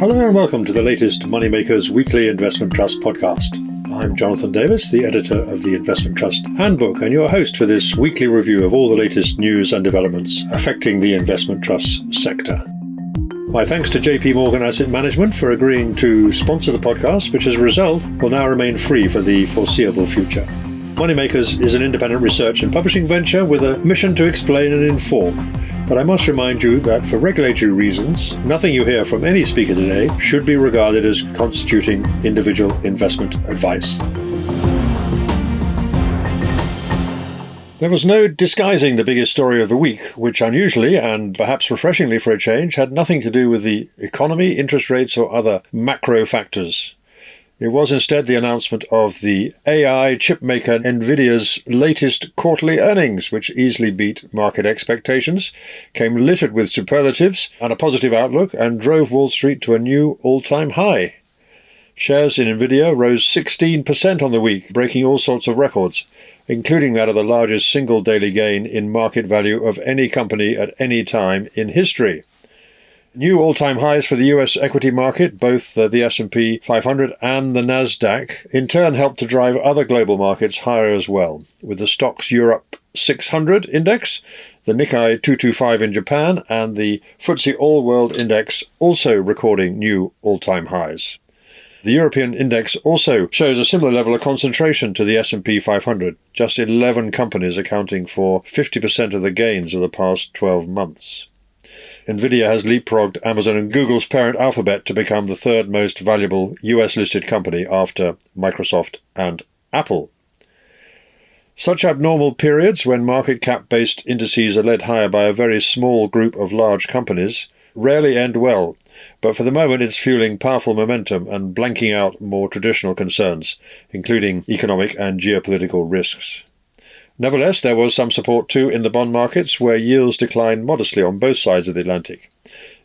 Hello and welcome to the latest Moneymakers Weekly Investment Trust podcast. I'm Jonathan Davis, the editor of the Investment Trust Handbook, and your host for this weekly review of all the latest news and developments affecting the investment trust sector. My thanks to JP Morgan Asset Management for agreeing to sponsor the podcast, which as a result will now remain free for the foreseeable future. Moneymakers is an independent research and publishing venture with a mission to explain and inform. But I must remind you that for regulatory reasons, nothing you hear from any speaker today should be regarded as constituting individual investment advice. There was no disguising the biggest story of the week, which unusually and perhaps refreshingly for a change had nothing to do with the economy, interest rates or other macro factors. It was instead the announcement of the AI chipmaker Nvidia's latest quarterly earnings, which easily beat market expectations, came littered with superlatives and a positive outlook, and drove Wall Street to a new all-time high. Shares in Nvidia rose 16% on the week, breaking all sorts of records, including that of the largest single daily gain in market value of any company at any time in history. New all-time highs for the US equity market, both the S&P 500 and the Nasdaq, in turn helped to drive other global markets higher as well, with the Stoxx Europe 600 index, the Nikkei 225 in Japan, and the FTSE All-World Index also recording new all-time highs. The European index also shows a similar level of concentration to the S&P 500, just 11 companies accounting for 50% of the gains of the past 12 months. Nvidia has leapfrogged Amazon and Google's parent Alphabet to become the third most valuable US-listed company after Microsoft and Apple. Such abnormal periods, when market cap-based indices are led higher by a very small group of large companies, rarely end well, but for the moment it's fueling powerful momentum and blanking out more traditional concerns, including economic and geopolitical risks. Nevertheless, there was some support too in the bond markets, where yields declined modestly on both sides of the Atlantic.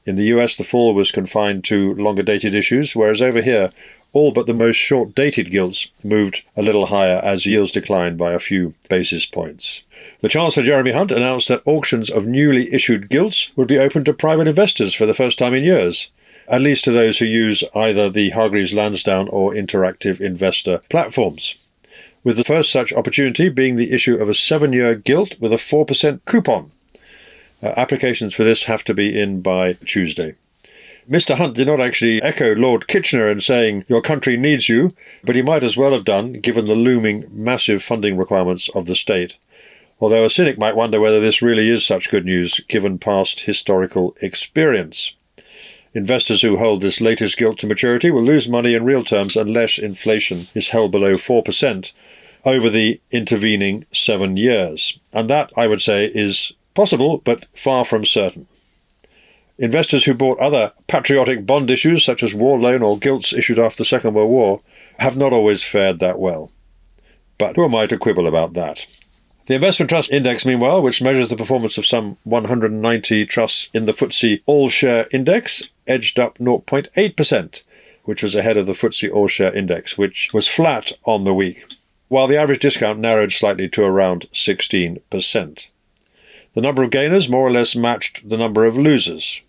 In the US, the fall was confined to longer-dated issues, whereas over here, all but the most short-dated gilts moved a little higher as yields declined by a few basis points. The Chancellor Jeremy Hunt announced that auctions of newly issued gilts would be open to private investors for the first time in years, at least to those who use either the Hargreaves Lansdown or Interactive Investor platforms, with the first such opportunity being the issue of a 7-year gilt with a 4% coupon. Applications for this have to be in by Tuesday. Mr. Hunt did not actually echo Lord Kitchener in saying, "Your country needs you," but he might as well have done, given the looming massive funding requirements of the state. Although a cynic might wonder whether this really is such good news, given past historical experience. Investors who hold this latest gilt to maturity will lose money in real terms unless inflation is held below 4% over the intervening 7 years. And that, I would say, is possible, but far from certain. Investors who bought other patriotic bond issues, such as war loan or gilts issued after the Second World War, have not always fared that well. But who am I to quibble about that? The Investment Trust Index, meanwhile, which measures the performance of some 190 trusts in the FTSE All-Share Index, edged up 0.8%, which was ahead of the FTSE All-Share Index, which was flat on the week, while the average discount narrowed slightly to around 16%. The number of gainers more or less matched the number of losers.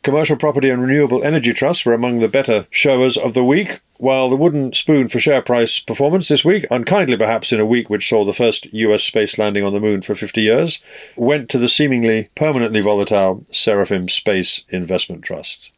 Commercial property and renewable energy trusts were among the better showers of the week, while the wooden spoon for share price performance this week, unkindly perhaps in a week which saw the first US space landing on the moon for 50 years, went to the seemingly permanently volatile Seraphim Space Investment Trust.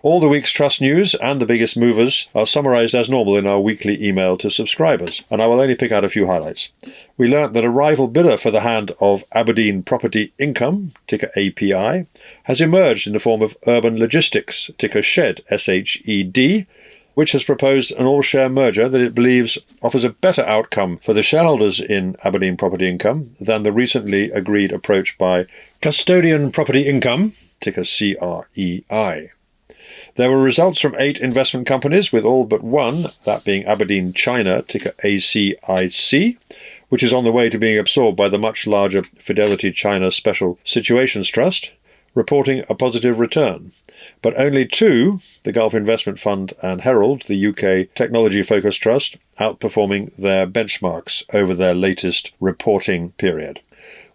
All the week's trust news and the biggest movers are summarized as normal in our weekly email to subscribers, and I will only pick out a few highlights. We learnt that a rival bidder for the hand of Aberdeen Property Income, ticker API, has emerged in the form of Urban Logistics, ticker SHED, SHED, which has proposed an all-share merger that it believes offers a better outcome for the shareholders in Aberdeen Property Income than the recently agreed approach by Custodian Property Income, ticker CREI. There were results from 8 investment companies, with all but one, that being Aberdeen China, ticker ACIC, which is on the way to being absorbed by the much larger Fidelity China Special Situations Trust, reporting a positive return. But only 2, the Gulf Investment Fund and Herald, the UK technology-focused trust, outperforming their benchmarks over their latest reporting period.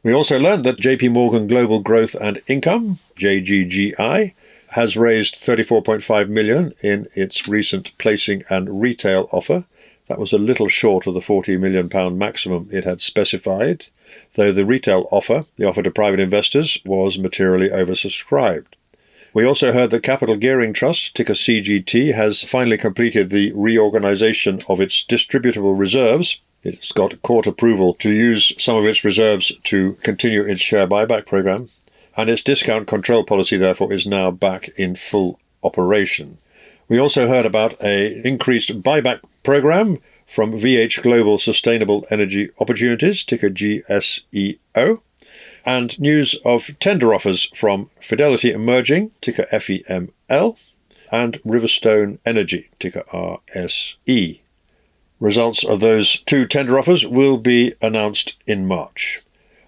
We also learned that JP Morgan Global Growth and Income, JGGI, has raised $34.5 million in its recent placing and retail offer. That was a little short of the £40 million maximum it had specified, though the retail offer, the offer to private investors, was materially oversubscribed. We also heard that Capital Gearing Trust, ticker CGT, has finally completed the reorganisation of its distributable reserves. It's got court approval to use some of its reserves to continue its share buyback programme, and its discount control policy, therefore, is now back in full operation. We also heard about an increased buyback programme from VH Global Sustainable Energy Opportunities, ticker GSEO, and news of tender offers from Fidelity Emerging, ticker FEML, and Riverstone Energy, ticker RSE. Results of those two tender offers will be announced in March.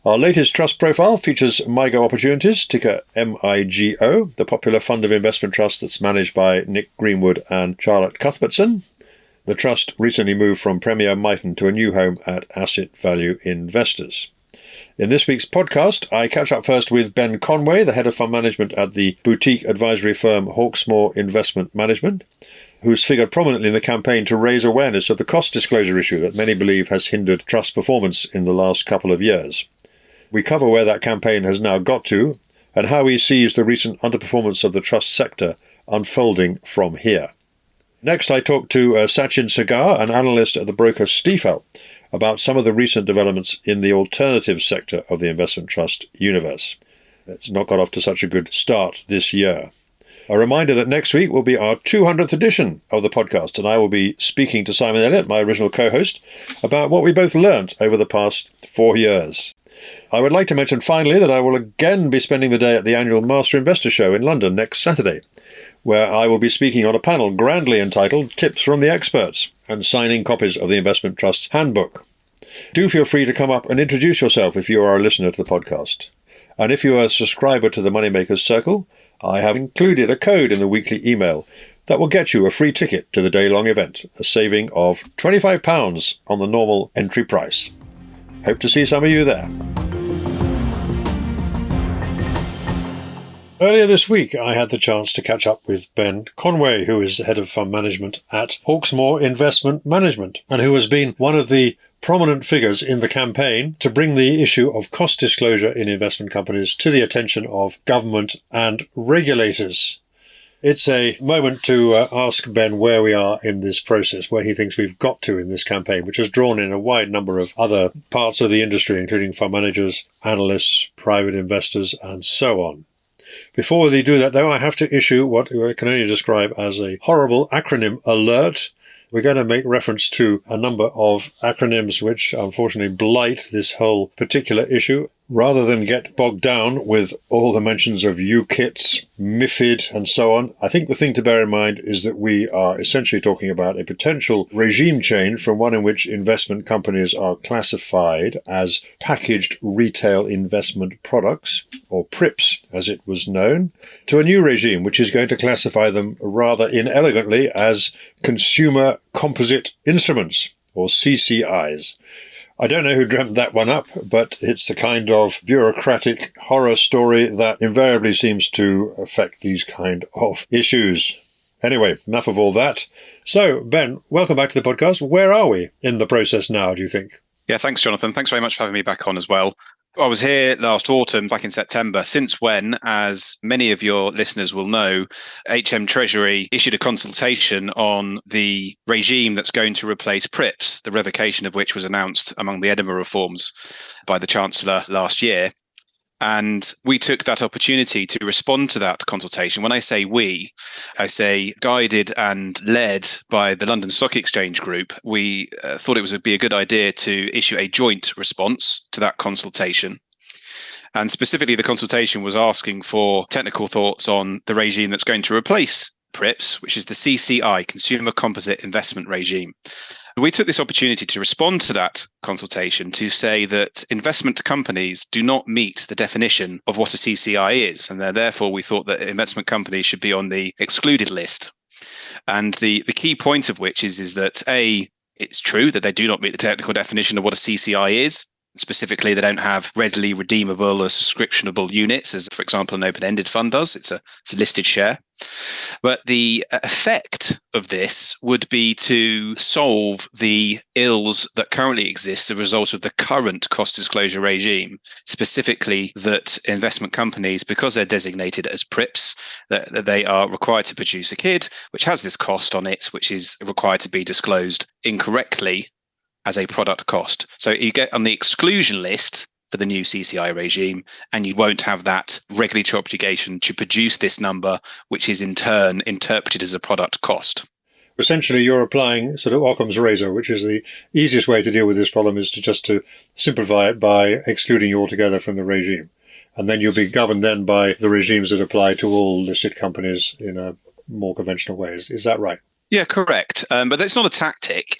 Our latest trust profile features MIGO Opportunities, ticker MIGO, the popular fund of investment trust that's managed by Nick Greenwood and Charlotte Cuthbertson. The trust recently moved from Premier Miton to a new home at Asset Value Investors. In this week's podcast, I catch up first with Ben Conway, the head of fund management at the boutique advisory firm Hawksmoor Investment Management, who's figured prominently in the campaign to raise awareness of the cost disclosure issue that many believe has hindered trust performance in the last couple of years. We cover where that campaign has now got to and how he sees the recent underperformance of the trust sector unfolding from here. Next, I talk to Sachin Saggar, an analyst at the broker Stifel, about some of the recent developments in the alternative sector of the investment trust universe. It's not got off to such a good start this year. A reminder that next week will be our 200th edition of the podcast, and I will be speaking to Simon Elliott, my original co-host, about what we both learnt over the past 4 years. I would like to mention finally that I will again be spending the day at the annual Master Investor Show in London next Saturday, where I will be speaking on a panel grandly entitled Tips from the Experts and signing copies of the Investment Trusts Handbook. Do feel free to come up and introduce yourself if you are a listener to the podcast. And if you are a subscriber to the Moneymakers Circle, I have included a code in the weekly email that will get you a free ticket to the day-long event, a saving of £25 on the normal entry price. Hope to see some of you there. Earlier this week, I had the chance to catch up with Ben Conway, who is head of fund management at Hawksmoor Investment Management, and who has been one of the prominent figures in the campaign to bring the issue of cost disclosure in investment companies to the attention of government and regulators. It's a moment to ask Ben where we are in this process, where he thinks we've got to in this campaign, which has drawn in a wide number of other parts of the industry, including fund managers, analysts, private investors, and so on. Before we do that, though, I have to issue what I can only describe as a horrible acronym alert. We're going to make reference to a number of acronyms which unfortunately blight this whole particular issue. Rather than get bogged down with all the mentions of UKITs, MIFID, and so on, I think the thing to bear in mind is that we are essentially talking about a potential regime change from one in which investment companies are classified as packaged retail investment products, or PRIPS as it was known, to a new regime which is going to classify them rather inelegantly as consumer composite instruments, or CCIs. I don't know who dreamt that one up, but it's the kind of bureaucratic horror story that invariably seems to affect these kind of issues. Anyway, enough of all that. So, Ben, welcome back to the podcast. Where are we in the process now, do you think? Yeah, thanks, Jonathan. Thanks very much for having me back on as well. I was here last autumn, back in September, since when, as many of your listeners will know, HM Treasury issued a consultation on the regime that's going to replace PRIPS, the revocation of which was announced among the Edinburgh reforms by the Chancellor last year. And we took that opportunity to respond to that consultation. When I say we, I say guided and led by the London Stock Exchange Group. We thought it would be a good idea to issue a joint response to that consultation. And specifically, the consultation was asking for technical thoughts on the regime that's going to replace PRIPS, which is the CCI, Consumer Composite Investment Regime. We took this opportunity to respond to that consultation to say that investment companies do not meet the definition of what a CCI is, and therefore we thought that investment companies should be on the excluded list. And the key point of which is that A, it's true that they do not meet the technical definition of what a CCI is, Specifically, they don't have readily redeemable or subscriptionable units, as, for example, an open-ended fund does. It's a listed share. But the effect of this would be to solve the ills that currently exist as a result of the current cost disclosure regime, specifically that investment companies, because they're designated as PRIPs, that they are required to produce a KID, which has this cost on it, which is required to be disclosed incorrectly as a product cost. So you get on the exclusion list for the new CCI regime, and you won't have that regulatory obligation to produce this number, which is in turn interpreted as a product cost. Essentially, you're applying sort of Occam's razor, which is the easiest way to deal with this problem is to simplify it by excluding you altogether from the regime. And then you'll be governed then by the regimes that apply to all listed companies in a more conventional way. Is that right? Yeah, correct. But that's not a tactic.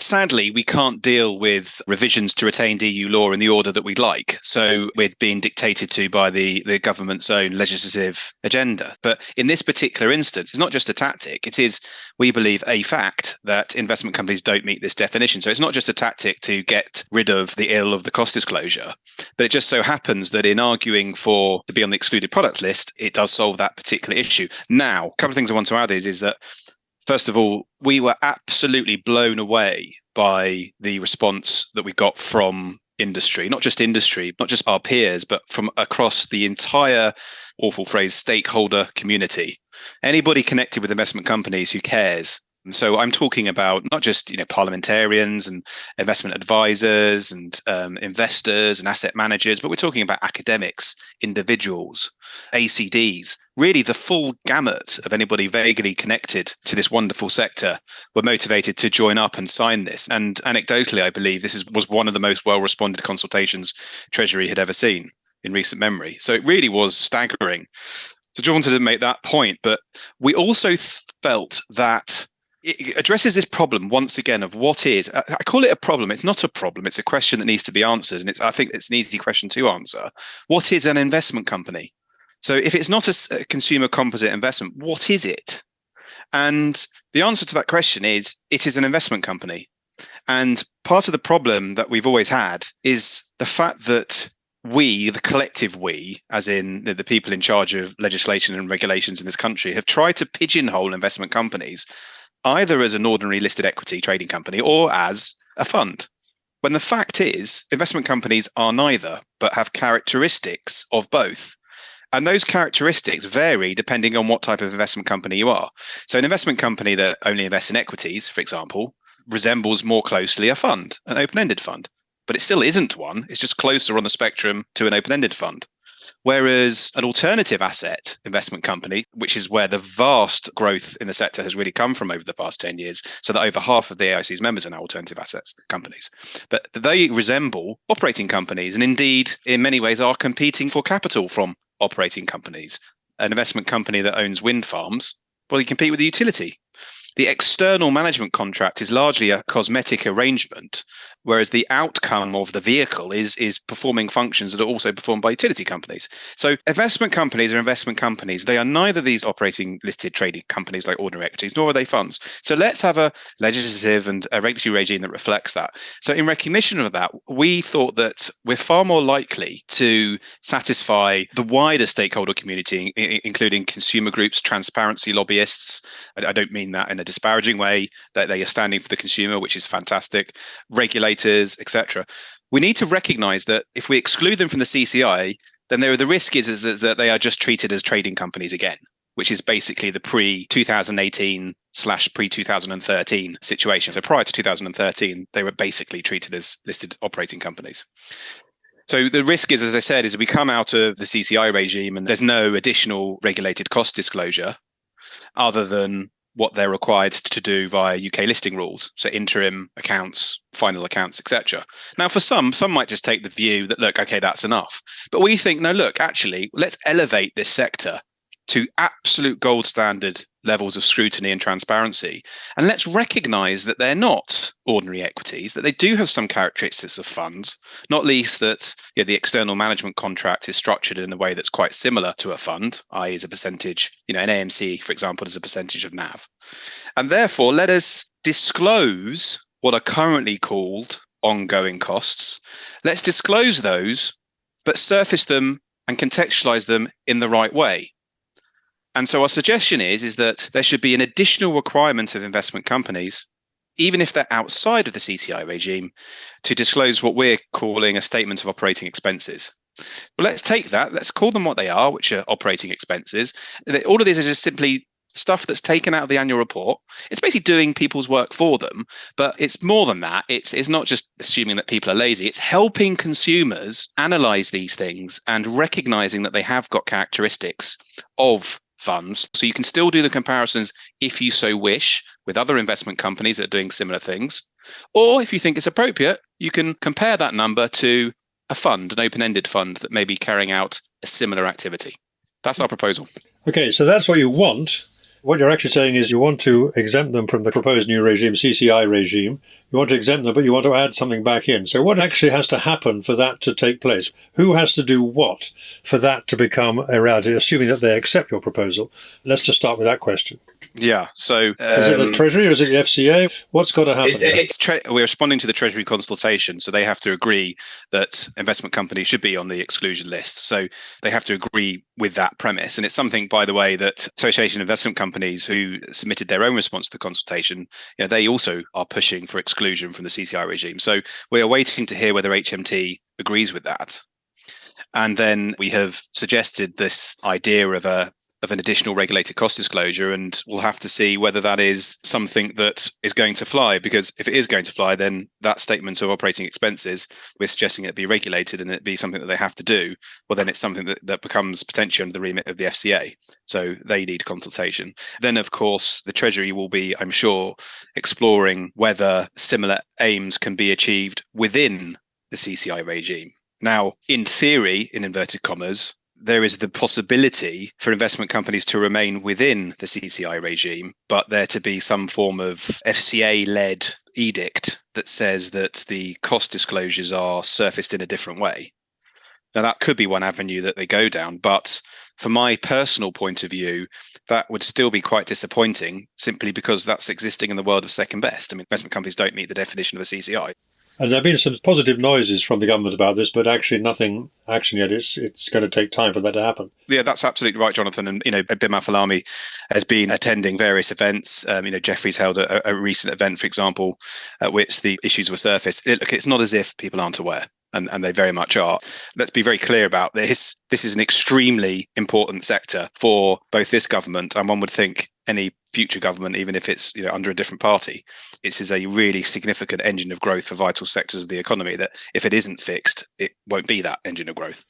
Sadly, we can't deal with revisions to retained EU law in the order that we'd like. So we're being dictated to by the government's own legislative agenda. But in this particular instance, it's not just a tactic. It is, we believe, a fact that investment companies don't meet this definition. So it's not just a tactic to get rid of the ill of the cost disclosure, but it just so happens that in arguing to be on the excluded product list, it does solve that particular issue. Now, a couple of things I want to add is that first of all, we were absolutely blown away by the response that we got from industry, not just our peers, but from across the entire, awful phrase, stakeholder community. Anybody connected with investment companies who cares. And so I'm talking about not just parliamentarians and investment advisors and investors and asset managers, but we're talking about academics, individuals, ACDs, really the full gamut of anybody vaguely connected to this wonderful sector were motivated to join up and sign this. And anecdotally, I believe this was one of the most well-responded consultations Treasury had ever seen in recent memory. So it really was staggering. So John wanted to make that point, but we also felt that it addresses this problem once again of what is, I call it a problem. It's not a problem. It's a question that needs to be answered. And I think it's an easy question to answer. What is an investment company? So if it's not a consumer composite investment, what is it? And the answer to that question is it is an investment company. And part of the problem that we've always had is the fact that we, the collective we, as in the people in charge of legislation and regulations in this country, have tried to pigeonhole investment companies either as an ordinary listed equity trading company or as a fund. When the fact is, investment companies are neither, but have characteristics of both. And those characteristics vary depending on what type of investment company you are. So an investment company that only invests in equities, for example, resembles more closely a fund, an open-ended fund. But it still isn't one. It's just closer on the spectrum to an open-ended fund. Whereas an alternative asset investment company, which is where the vast growth in the sector has really come from over the past 10 years, so that over half of the AIC's members are now alternative assets companies. But they resemble operating companies and indeed, in many ways, are competing for capital from operating companies. An investment company that owns wind farms, well, you compete with the utility. The external management contract is largely a cosmetic arrangement, whereas the outcome of the vehicle is performing functions that are also performed by utility companies. So investment companies are investment companies. They are neither these operating listed trading companies like ordinary equities, nor are they funds. So let's have a legislative and a regulatory regime that reflects that. So in recognition of that, we thought that we're far more likely to satisfy the wider stakeholder community, including consumer groups, transparency lobbyists. I don't mean that in a disparaging way, that they are standing for the consumer, which is fantastic, regulators, etc. We need to recognize that if we exclude them from the CCI, then the risk is that they are just treated as trading companies again, which is basically the pre-2018/pre-2013 situation. So prior to 2013, they were basically treated as listed operating companies. So the risk is, as I said, is we come out of the CCI regime and there's no additional regulated cost disclosure other than what they're required to do via UK listing rules. So interim accounts, final accounts, etc. Now, for some might just take the view that, look, okay, that's enough. But we think, no, look, actually, let's elevate this sector to absolute gold standard levels of scrutiny and transparency. And let's recognize that they're not ordinary equities, that they do have some characteristics of funds, not least that the external management contract is structured in a way that's quite similar to a fund, i.e. as a percentage, an AMC, for example, is a percentage of NAV. And therefore, let us disclose what are currently called ongoing costs. Let's disclose those, but surface them and contextualize them in the right way. And so our suggestion is that there should be an additional requirement of investment companies, even if they're outside of the CCI regime, to disclose what we're calling a statement of operating expenses. Well, let's take that. Let's call them what they are, which are operating expenses. All of these are just simply stuff that's taken out of the annual report. It's basically doing people's work for them, but it's more than that. It's not just assuming that people are lazy. It's helping consumers analyze these things and recognizing that they have got characteristics of funds. So you can still do the comparisons if you so wish with other investment companies that are doing similar things. Or if you think it's appropriate, you can compare that number to a fund, an open-ended fund that may be carrying out a similar activity. That's our proposal. Okay, so that's what you want. What you're actually saying is you want to exempt them from the proposed new regime, CCI regime. You want to exempt them, but you want to add something back in. So what actually has to happen for that to take place? Who has to do what for that to become a reality, assuming that they accept your proposal? Let's just start with that question. Yeah. So is it the Treasury or is it the FCA? What's got to happen? We're responding to the Treasury consultation, so they have to agree that investment companies should be on the exclusion list. So they have to agree with that premise. And it's something, by the way, that Association of Investment Companies, who submitted their own response to the consultation, they also are pushing for exclusion from the CCI regime. So we are waiting to hear whether HMT agrees with that. And then we have suggested this idea of an additional regulated cost disclosure, and we'll have to see whether that is something that is going to fly, because if it is going to fly, then that statement of operating expenses, we're suggesting it be regulated and it be something that they have to do. Well, then it's something that becomes potentially under the remit of the FCA. So they need consultation. Then, of course, the Treasury will be, I'm sure, exploring whether similar aims can be achieved within the CCI regime. Now, in theory, in inverted commas, there is the possibility for investment companies to remain within the CCI regime, but there to be some form of FCA-led edict that says that the cost disclosures are surfaced in a different way. Now, that could be one avenue that they go down, but from my personal point of view, that would still be quite disappointing, simply because that's existing in the world of second best. I mean, investment companies don't meet the definition of a CCI. And there have been some positive noises from the government about this, but actually nothing action yet. It's going to take time for that to happen. Yeah, that's absolutely right, Jonathan. And, Bin Mafalami has been attending various events. Jeffrey's held a recent event, for example, at which the issues were surfaced. Look, it's not as if people aren't aware. And they very much are. Let's be very clear about this. This is an extremely important sector for both this government and one would think any future government, even if it's under a different party. It is a really significant engine of growth for vital sectors of the economy that if it isn't fixed, it won't be that engine of growth.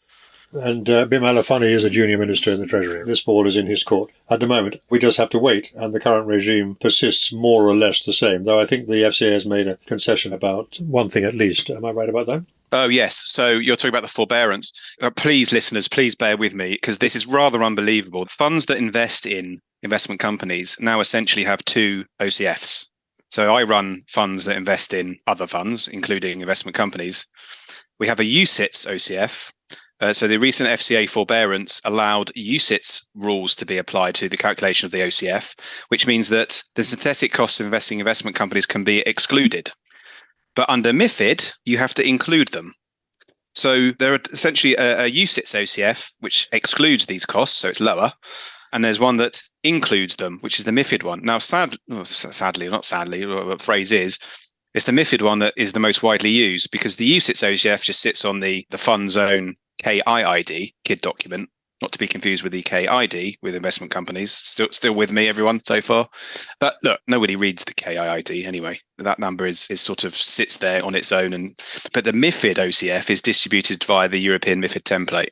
And Bim Alafani is a junior minister in the Treasury. This ball is in his court. At the moment, we just have to wait, and the current regime persists more or less the same, though I think the FCA has made a concession about one thing at least. Am I right about that? Oh, yes. So you're talking about the forbearance. Please, listeners, please bear with me, because this is rather unbelievable. Funds that invest in investment companies now essentially have two OCFs. So I run funds that invest in other funds, including investment companies. We have a UCITS OCF. So the recent FCA forbearance allowed UCITS rules to be applied to the calculation of the OCF, which means that the synthetic costs of investing in investment companies can be excluded. But under MiFID, you have to include them. So there are essentially a UCITS OCF, which excludes these costs, so it's lower. And there's one that includes them, which is the MiFID one. Now, sadly, the phrase is, it's the MiFID one that is the most widely used, because the UCITS OCF just sits on the fund's own KIID, KID document, not to be confused with the KID with investment companies. Still with me, everyone, so far. But look, nobody reads the KIID anyway. That number is sort of sits there on its own. But the MiFID OCF is distributed via the European MiFID template,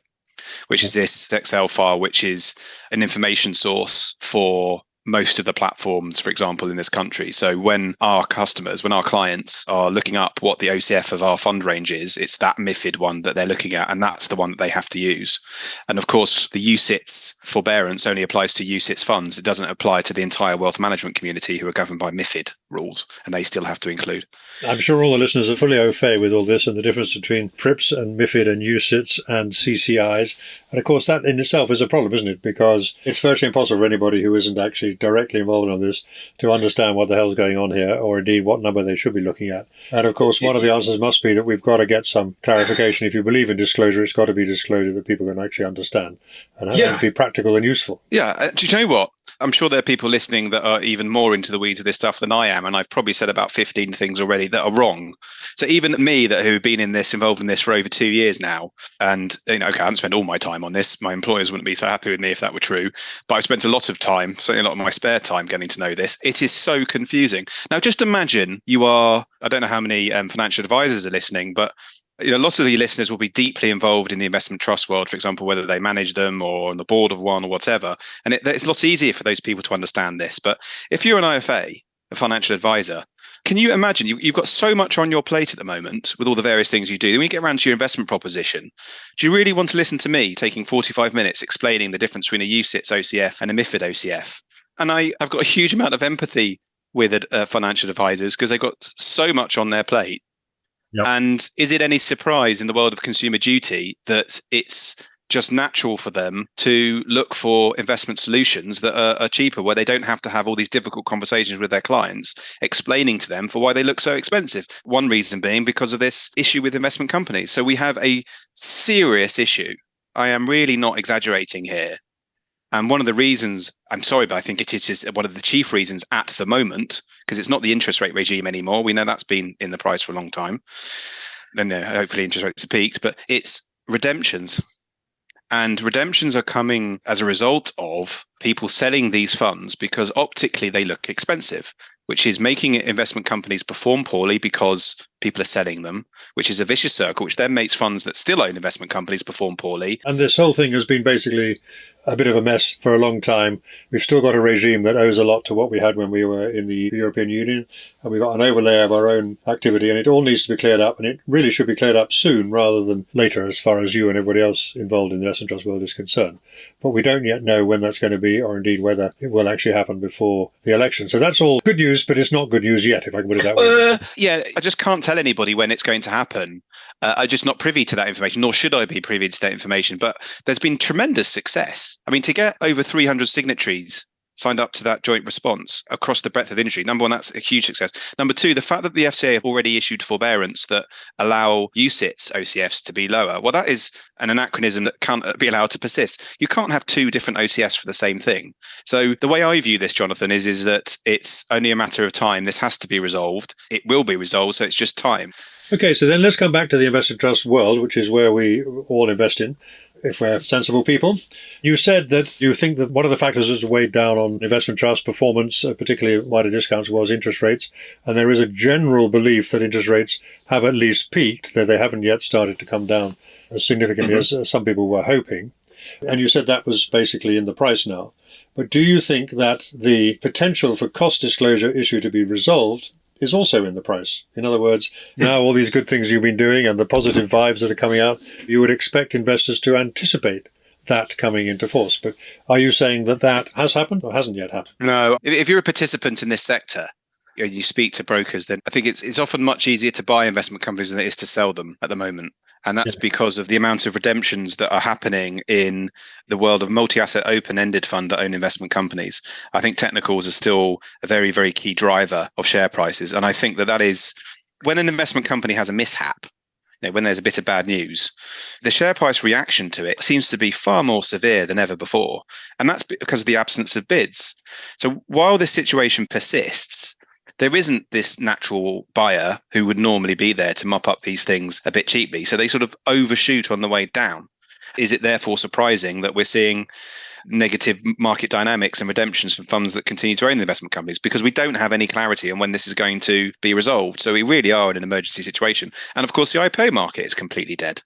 which is this Excel file, which is an information source for most of the platforms, for example, in this country. So when our clients are looking up what the OCF of our fund range is, it's that MiFID one that they're looking at, and that's the one that they have to use. And of course, the UCITS forbearance only applies to UCITS funds. It doesn't apply to the entire wealth management community who are governed by MiFID rules, and they still have to include. I'm sure all the listeners are fully au fait with all this and the difference between PRIPS and MiFID and UCITS and CCIs. And of course, that in itself is a problem, isn't it? Because it's virtually impossible for anybody who isn't actually directly involved in this to understand what the hell's going on here, or indeed what number they should be looking at. And of course, one of the answers must be that we've got to get some clarification. If you believe in disclosure, it's got to be disclosure that people can actually understand and be practical and useful. Yeah. Do you know what? I'm sure there are people listening that are even more into the weeds of this stuff than I am, and I've probably said about 15 things already that are wrong. So even me, who've been involved in this for over 2 years now, and okay, I haven't spent all my time on this. My employers wouldn't be so happy with me if that were true, but I've spent a lot of time, certainly a lot of my spare time, getting to know this. It is so confusing. Now, just imagine you are, I don't know how many financial advisors are listening, but lots of your listeners will be deeply involved in the investment trust world, for example, whether they manage them or on the board of one or whatever. And it's lots easier for those people to understand this. But if you're an IFA, a financial advisor, can you imagine you've got so much on your plate at the moment with all the various things you do? Then when you get around to your investment proposition, do you really want to listen to me taking 45 minutes explaining the difference between a UCITS OCF and a MiFID OCF? And I've got a huge amount of empathy with financial advisors because they've got so much on their plate. Yep. And is it any surprise in the world of consumer duty that it's just natural for them to look for investment solutions that are cheaper, where they don't have to have all these difficult conversations with their clients, explaining to them for why they look so expensive? One reason being because of this issue with investment companies. So we have a serious issue. I am really not exaggerating here. And one of the reasons, I'm sorry, but I think it is one of the chief reasons at the moment, because it's not the interest rate regime anymore. We know that's been in the price for a long time. And hopefully interest rates have peaked, but it's redemptions. And redemptions are coming as a result of people selling these funds because optically they look expensive, which is making investment companies perform poorly because people are selling them, which is a vicious circle, which then makes funds that still own investment companies perform poorly. And this whole thing has been basically a bit of a mess for a long time. We've still got a regime that owes a lot to what we had when we were in the European Union, and we've got an overlay of our own activity, and it all needs to be cleared up, and it really should be cleared up soon rather than later, as far as you and everybody else involved in the investment trust world is concerned. But we don't yet know when that's going to be, or indeed whether it will actually happen before the election. So that's all good news, but it's not good news yet, if I can put it that way. Yeah, I just can't tell anybody when it's going to happen. I'm just not privy to that information, nor should I be privy to that information. But there's been tremendous success. I mean, to get over 300 signatories signed up to that joint response across the breadth of the industry. Number one, that's a huge success. Number two, the fact that the FCA have already issued forbearance that allow UCITS OCFs to be lower. Well, that is an anachronism that can't be allowed to persist. You can't have two different OCFs for the same thing. So the way I view this, Jonathan, is that it's only a matter of time. This has to be resolved. It will be resolved. So it's just time. Okay, so then let's come back to the investment trust world, which is where we all invest in, if we're sensible people. You said that you think that one of the factors that's weighed down on investment trust performance, particularly wider discounts, was interest rates. And there is a general belief that interest rates have at least peaked, though they haven't yet started to come down as significantly as some people were hoping. And you said that was basically in the price now. But do you think that the potential for cost disclosure issue to be resolved is also in the price? In other words, now all these good things you've been doing and the positive vibes that are coming out, you would expect investors to anticipate that coming into force. But are you saying that that has happened or hasn't yet happened? No. If you're a participant in this sector, you speak to brokers, then I think it's often much easier to buy investment companies than it is to sell them at the moment. And that's because of the amount of redemptions that are happening in the world of multi-asset open-ended fund that own investment companies. I think technicals are still a very, very key driver of share prices. And I think that is when an investment company has a mishap, when there's a bit of bad news, the share price reaction to it seems to be far more severe than ever before. And that's because of the absence of bids. So while this situation persists, there isn't this natural buyer who would normally be there to mop up these things a bit cheaply. So they sort of overshoot on the way down. Is it therefore surprising that we're seeing negative market dynamics and redemptions from funds that continue to own the investment companies? Because we don't have any clarity on when this is going to be resolved. So we really are in an emergency situation. And of course, the IPO market is completely dead.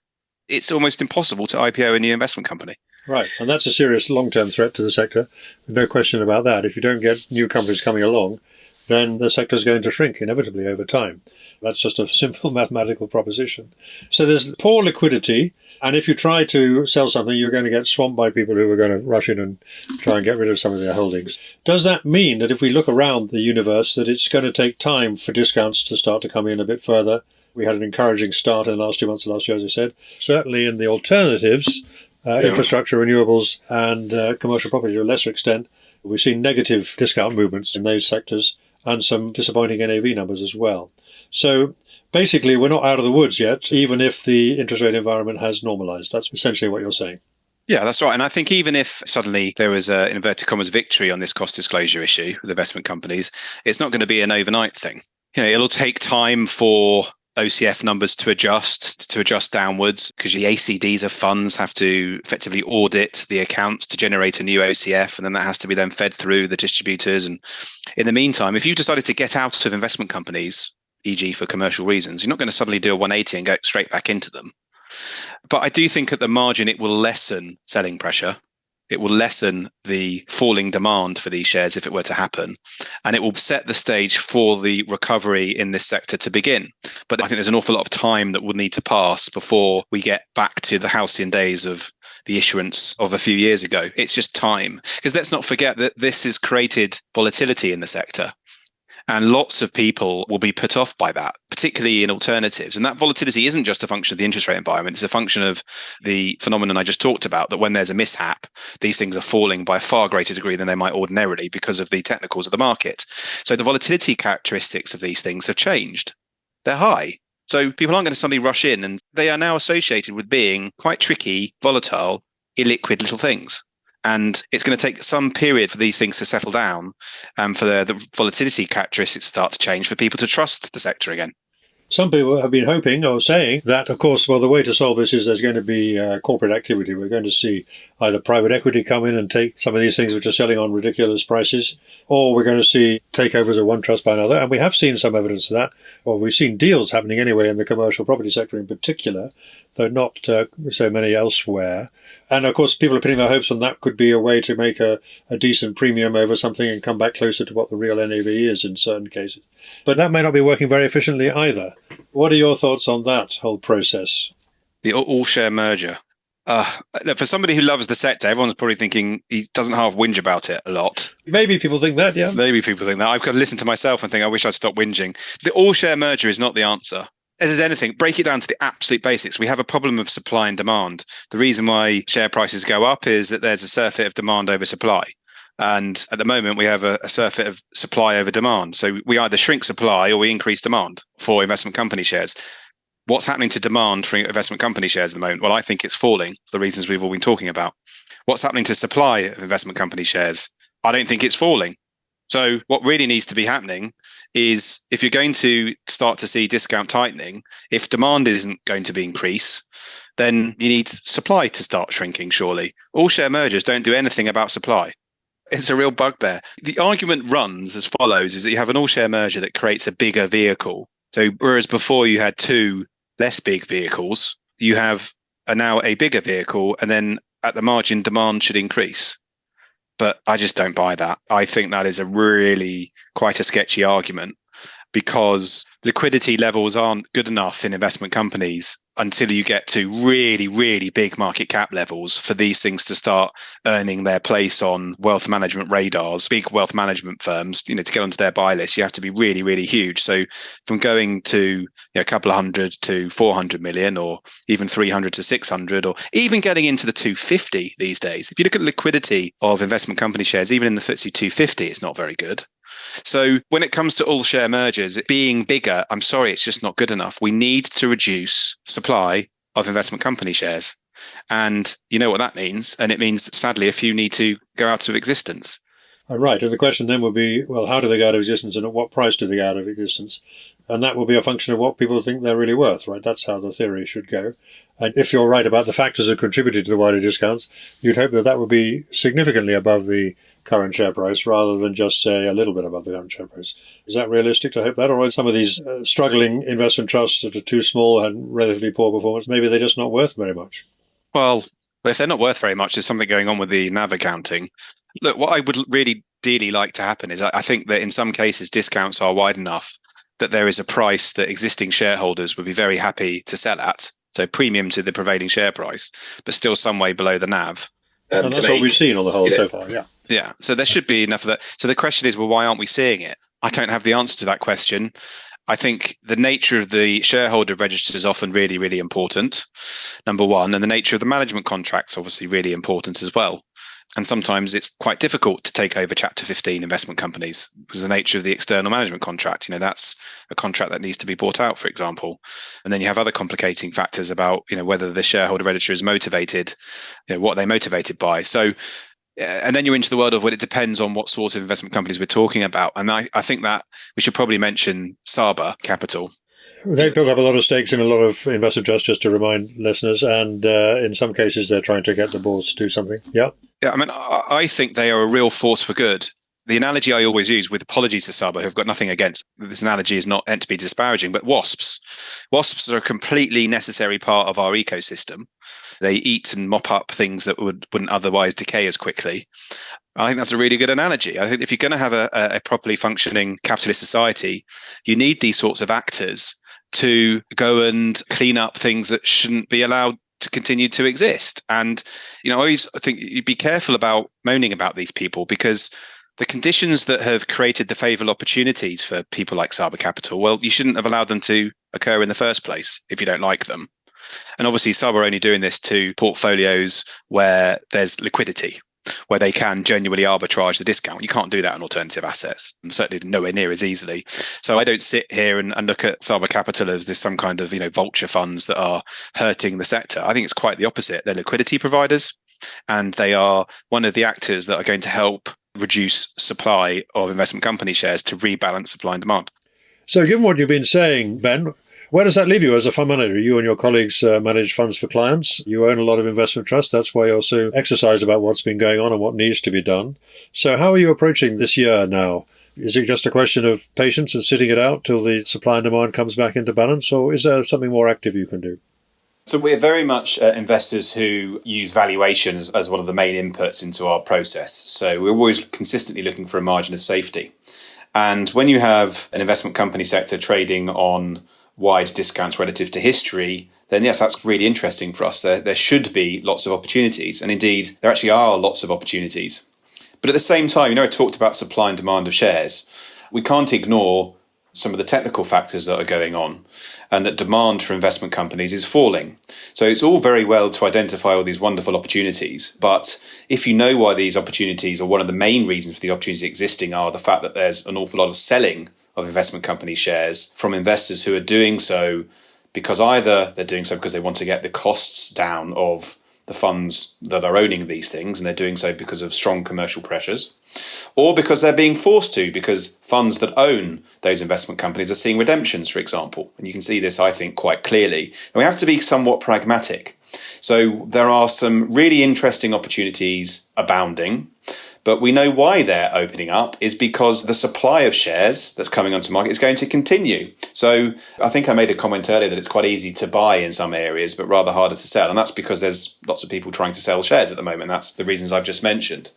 It's almost impossible to IPO a new investment company. Right. And that's a serious long-term threat to the sector. No question about that. If you don't get new companies coming along, then the sector is going to shrink inevitably over time. That's just a simple mathematical proposition. So there's poor liquidity, and if you try to sell something, you're going to get swamped by people who are going to rush in and try and get rid of some of their holdings. Does that mean that if we look around the universe, that it's going to take time for discounts to start to come in a bit further? We had an encouraging start in the last 2 months of last year, as I said. Certainly in the alternatives, infrastructure, renewables, and commercial property to a lesser extent, we've seen negative discount movements in those sectors and some disappointing NAV numbers as well. So basically, we're not out of the woods yet, even if the interest rate environment has normalized. That's essentially what you're saying. Yeah, that's right. And I think even if suddenly there was an inverted commas victory on this cost disclosure issue with investment companies, it's not going to be an overnight thing. It'll take time for OCF numbers to adjust downwards, because the ACDs of funds have to effectively audit the accounts to generate a new OCF, and then that has to be then fed through the distributors. And in the meantime, if you've decided to get out of investment companies, e.g. for commercial reasons, you're not going to suddenly do a 180 and go straight back into them. But I do think at the margin it will lessen selling pressure. It will lessen the falling demand for these shares if it were to happen. And it will set the stage for the recovery in this sector to begin. But I think there's an awful lot of time that will need to pass before we get back to the halcyon days of the issuance of a few years ago. It's just time. Because let's not forget that this has created volatility in the sector. And lots of people will be put off by that, particularly in alternatives. And that volatility isn't just a function of the interest rate environment. It's a function of the phenomenon I just talked about, that when there's a mishap, these things are falling by a far greater degree than they might ordinarily because of the technicals of the market. So the volatility characteristics of these things have changed. They're high. So people aren't going to suddenly rush in, and they are now associated with being quite tricky, volatile, illiquid little things. And it's going to take some period for these things to settle down and for the volatility characteristics to start to change for people to trust the sector again. Some people have been hoping or saying that, of course, well, the way to solve this is there's going to be corporate activity. We're going to see either private equity come in and take some of these things which are selling on ridiculous prices, or we're going to see takeovers of one trust by another. And we have seen some evidence of that. Well, we've seen deals happening anyway in the commercial property sector in particular, though not so many elsewhere. And of course, people are putting their hopes on that could be a way to make a decent premium over something and come back closer to what the real NAV is in certain cases. But that may not be working very efficiently either. What are your thoughts on that whole process? The all-share merger. For somebody who loves the sector, everyone's probably thinking he doesn't half whinge about it a lot. Maybe people think that, yeah. Maybe people think that. I've got to listen to myself and think, I wish I'd stop whinging. The all-share merger is not the answer. As is anything, break it down to the absolute basics. We have a problem of supply and demand. The reason why share prices go up is that there's a surfeit of demand over supply. And at the moment, we have a surfeit of supply over demand. So we either shrink supply or we increase demand for investment company shares. What's happening to demand for investment company shares at the moment? Well, I think it's falling for the reasons we've all been talking about. What's happening to supply of investment company shares? I don't think it's falling. So what really needs to be happening is, if you're going to start to see discount tightening, if demand isn't going to be increased, then you need supply to start shrinking, surely. All share mergers don't do anything about supply. It's a real bugbear. The argument runs as follows, is that you have an all share merger that creates a bigger vehicle. So whereas before you had two less big vehicles, you have now a bigger vehicle, and then at the margin, demand should increase. But I just don't buy that. I think that is a really quite a sketchy argument, because liquidity levels aren't good enough in investment companies until you get to really, really big market cap levels for these things to start earning their place on wealth management radars. Big wealth management firms, to get onto their buy list, you have to be really, really huge. So from going to a couple of hundred to 400 million, or even 300 to 600, or even getting into the 250 these days. If you look at liquidity of investment company shares, even in the FTSE 250, it's not very good. So when it comes to all share mergers, it being bigger, I'm sorry, it's just not good enough. We need to reduce supply of investment company shares. And you know what that means. And it means, sadly, a few need to go out of existence. Right. And the question then would be, well, how do they go out of existence, and at what price do they go out of existence? And that will be a function of what people think they're really worth, right? That's how the theory should go. And if you're right about the factors that contributed to the wider discounts, you'd hope that that would be significantly above the current share price, rather than just, say, a little bit above the current share price. Is that realistic to hope that? Or are some of these struggling investment trusts that are too small and relatively poor performance, maybe they're just not worth very much? Well, if they're not worth very much, there's something going on with the NAV accounting. Look, what I would really ideally like to happen is I think that in some cases discounts are wide enough that there is a price that existing shareholders would be very happy to sell at. So premium to the prevailing share price, but still some way below the NAV. And that's what we've seen on the whole so far, yeah. Yeah, so there should be enough of that. So the question is, well, why aren't we seeing it? I don't have the answer to that question. I think the nature of the shareholder register is often really, really important, number one, and the nature of the management contract's obviously really important as well. And sometimes it's quite difficult to take over Chapter 15 investment companies because the nature of the external management contract, that's a contract that needs to be bought out, for example. And then you have other complicating factors about, whether the shareholder register is motivated, what they're motivated by. So, and then you're into the world of, well, it depends on what sort of investment companies we're talking about. And I think that we should probably mention Saggar Capital. They've built up a lot of stakes in a lot of investment trusts, just to remind listeners, and in some cases they're trying to get the boards to do something. Yeah. Yeah, I mean, I think they are a real force for good. The analogy I always use, with apologies to Saggar, who've got nothing against, this analogy is not meant to be disparaging, but wasps. Wasps are a completely necessary part of our ecosystem. They eat and mop up things that wouldn't otherwise decay as quickly. I think that's a really good analogy. I think if you're going to have a properly functioning capitalist society, you need these sorts of actors to go and clean up things that shouldn't be allowed to continue to exist. And, I always think you'd be careful about moaning about these people, because the conditions that have created the favourable opportunities for people like Saggar Capital, well, you shouldn't have allowed them to occur in the first place if you don't like them. And obviously, Saggar are only doing this to portfolios where there's liquidity, where they can genuinely arbitrage the discount. You can't do that on alternative assets, and certainly nowhere near as easily. So I don't sit here and look at Saggar Capital as there's some kind of vulture funds that are hurting the sector. I think it's quite the opposite. They're liquidity providers, and they are one of the actors that are going to help reduce supply of investment company shares to rebalance supply and demand. So given what you've been saying, Ben, where does that leave you as a fund manager? You and your colleagues manage funds for clients. You own a lot of investment trusts. That's why you're so exercised about what's been going on and what needs to be done. So how are you approaching this year now? Is it just a question of patience and sitting it out till the supply and demand comes back into balance, or is there something more active you can do? So we're very much investors who use valuations as one of the main inputs into our process. So we're always consistently looking for a margin of safety. And when you have an investment company sector trading on wide discounts relative to history, then yes, that's really interesting for us. There should be lots of opportunities. And indeed, there actually are lots of opportunities. But at the same time, I talked about supply and demand of shares. We can't ignore some of the technical factors that are going on, and that demand for investment companies is falling. So it's all very well to identify all these wonderful opportunities, but if you know why these opportunities, or one of the main reasons for the opportunities existing, are the fact that there's an awful lot of selling of investment company shares from investors who are doing so because either they're doing so because they want to get the costs down of the funds that are owning these things, and they're doing so because of strong commercial pressures, or because they're being forced to, because funds that own those investment companies are seeing redemptions, for example. And you can see this, I think, quite clearly. And we have to be somewhat pragmatic. So there are some really interesting opportunities abounding, but we know why they're opening up is because the supply of shares that's coming onto market is going to continue. So I think I made a comment earlier that it's quite easy to buy in some areas, but rather harder to sell. And that's because there's lots of people trying to sell shares at the moment. That's the reasons I've just mentioned.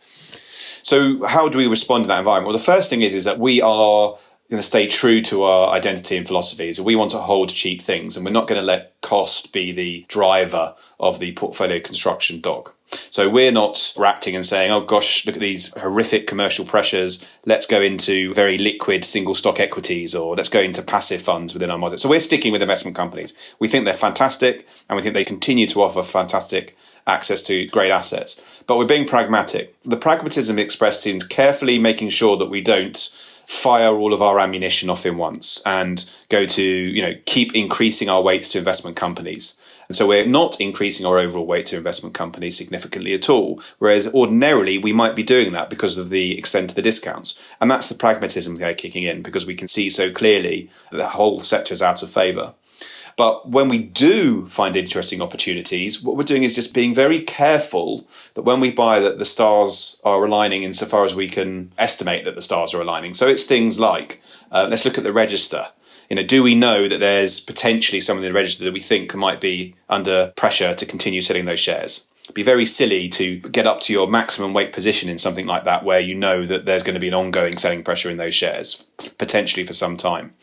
So how do we respond to that environment? Well, the first thing is that we are going to stay true to our identity and philosophies. We want to hold cheap things, and we're not going to let cost be the driver of the portfolio construction dog. So we're not reacting and saying, oh gosh, look at these horrific commercial pressures. Let's go into very liquid single stock equities, or let's go into passive funds within our market. So we're sticking with investment companies. We think they're fantastic, and we think they continue to offer fantastic access to great assets. But we're being pragmatic. The pragmatism expressed in carefully making sure that we don't fire all of our ammunition off in once and go to, keep increasing our weights to investment companies. And so we're not increasing our overall weight to investment companies significantly at all, whereas ordinarily we might be doing that because of the extent of the discounts. And that's the pragmatism there kicking in, because we can see so clearly that the whole sector is out of favour. But when we do find interesting opportunities, what we're doing is just being very careful that when we buy, that the stars are aligning insofar as we can estimate that the stars are aligning. So it's things like, let's look at the register. Do we know that there's potentially someone in the register that we think might be under pressure to continue selling those shares? be very silly to get up to your maximum weight position in something like that where you know that there's going to be an ongoing selling pressure in those shares, potentially for some time.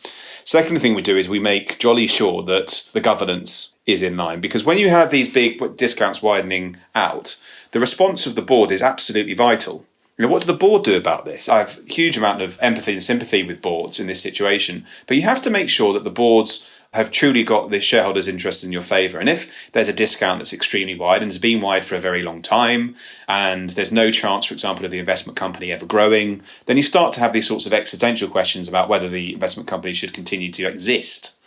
Second thing we do is we make jolly sure that the governance is in line, because when you have these big discounts widening out, the response of the board is absolutely vital. What do the board do about this? I have a huge amount of empathy and sympathy with boards in this situation, but you have to make sure that the boards have truly got the shareholders' interests in your favour. And if there's a discount that's extremely wide and has been wide for a very long time, and there's no chance, for example, of the investment company ever growing, then you start to have these sorts of existential questions about whether the investment company should continue to exist.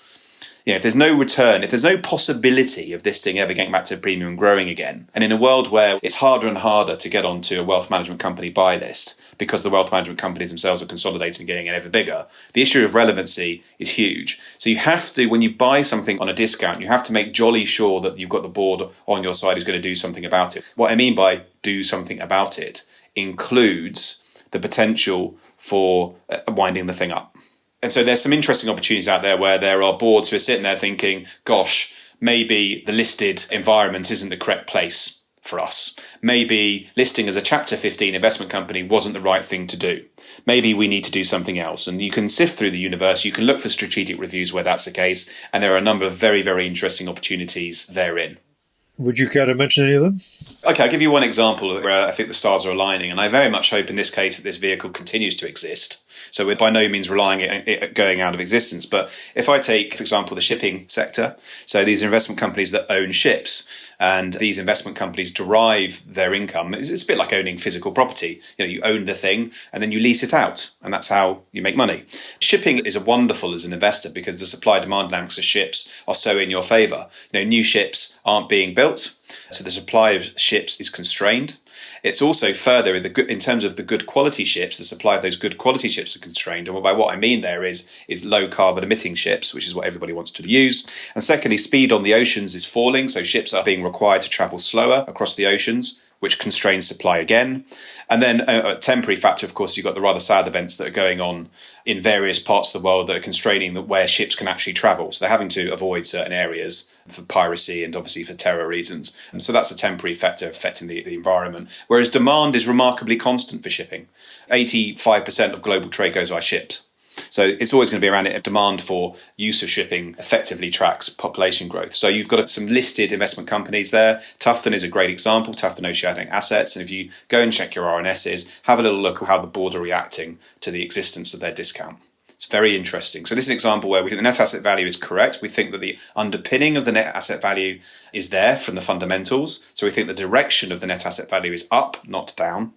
If there's no return, if there's no possibility of this thing ever getting back to premium and growing again, and in a world where it's harder and harder to get onto a wealth management company buy list because the wealth management companies themselves are consolidating and getting ever bigger, the issue of relevancy is huge. So you have to, when you buy something on a discount, you have to make jolly sure that you've got the board on your side who's going to do something about it. What I mean by do something about it includes the potential for winding the thing up. And so there's some interesting opportunities out there where there are boards who are sitting there thinking, gosh, maybe the listed environment isn't the correct place for us. Maybe listing as a Chapter 15 investment company wasn't the right thing to do. Maybe we need to do something else. And you can sift through the universe. You can look for strategic reviews where that's the case. And there are a number of very, very interesting opportunities therein. Would you care to mention any of them? Okay, I'll give you one example where I think the stars are aligning. And I very much hope in this case that this vehicle continues to exist. So we're by no means relying on it going out of existence. But if I take, for example, the shipping sector, so these are investment companies that own ships, and these investment companies derive their income. It's a bit like owning physical property. You own the thing and then you lease it out, and that's how you make money. Shipping is wonderful as an investor because the supply-demand dynamics of ships are so in your favour. New ships aren't being built, so the supply of ships is constrained. It's also further in terms of the good quality ships, the supply of those good quality ships are constrained. And by what I mean there is low carbon emitting ships, which is what everybody wants to use. And secondly, speed on the oceans is falling. So ships are being required to travel slower across the oceans, which constrains supply again. And then a temporary factor, of course, you've got the rather sad events that are going on in various parts of the world that are constraining where ships can actually travel. So they're having to avoid certain areas for piracy and obviously for terror reasons. And so that's a temporary factor affecting the environment. Whereas demand is remarkably constant for shipping. 85% of global trade goes by ships. So it's always going to be around it. Demand for use of shipping effectively tracks population growth. So you've got some listed investment companies there. Tufton is a great example, Tufton Oceanic Assets. And if you go and check your RNSs, have a little look at how the board are reacting to the existence of their discount. It's very interesting. So this is an example where we think the net asset value is correct. We think that the underpinning of the net asset value is there from the fundamentals. So we think the direction of the net asset value is up, not down.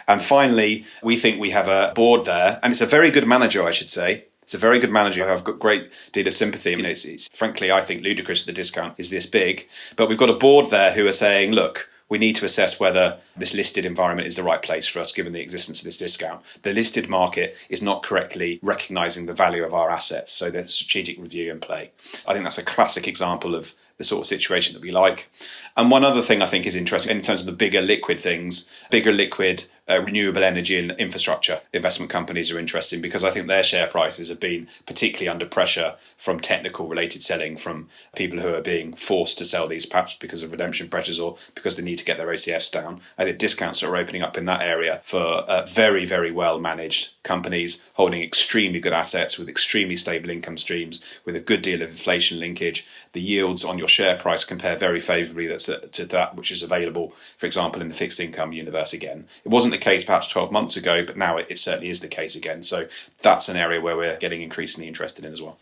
And finally, we think we have a board there, and it's a very good manager, I should say. It's a very good manager who I've got great deal of sympathy. It's frankly, I think, ludicrous that the discount is this big. But we've got a board there who are saying, look, we need to assess whether this listed environment is the right place for us, given the existence of this discount. The listed market is not correctly recognising the value of our assets, so there's strategic review in play. I think that's a classic example of the sort of situation that we like. And one other thing I think is interesting in terms of the bigger liquid renewable energy and infrastructure investment companies are interesting because I think their share prices have been particularly under pressure from technical related selling from people who are being forced to sell these perhaps because of redemption pressures or because they need to get their OCFs down. I think discounts are opening up in that area for very, very well managed companies holding extremely good assets with extremely stable income streams with a good deal of inflation linkage. The yields on your share price compare very favourably to that which is available, for example, in the fixed income universe again. It wasn't the case perhaps 12 months ago, but now it certainly is the case again. So that's an area where we're getting increasingly interested in as well.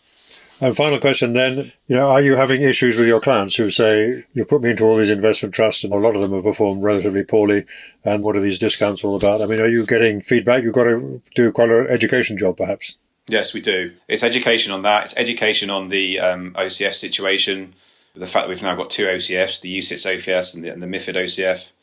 And final question then, are you having issues with your clients who say, you put me into all these investment trusts and a lot of them have performed relatively poorly, and what are these discounts all about? I mean, are you getting feedback? You've got to do quite an education job perhaps. Yes, we do. It's education on that. It's education on the OCF situation, the fact that we've now got two OCFs, the UCITS OCF and the MiFID OCF.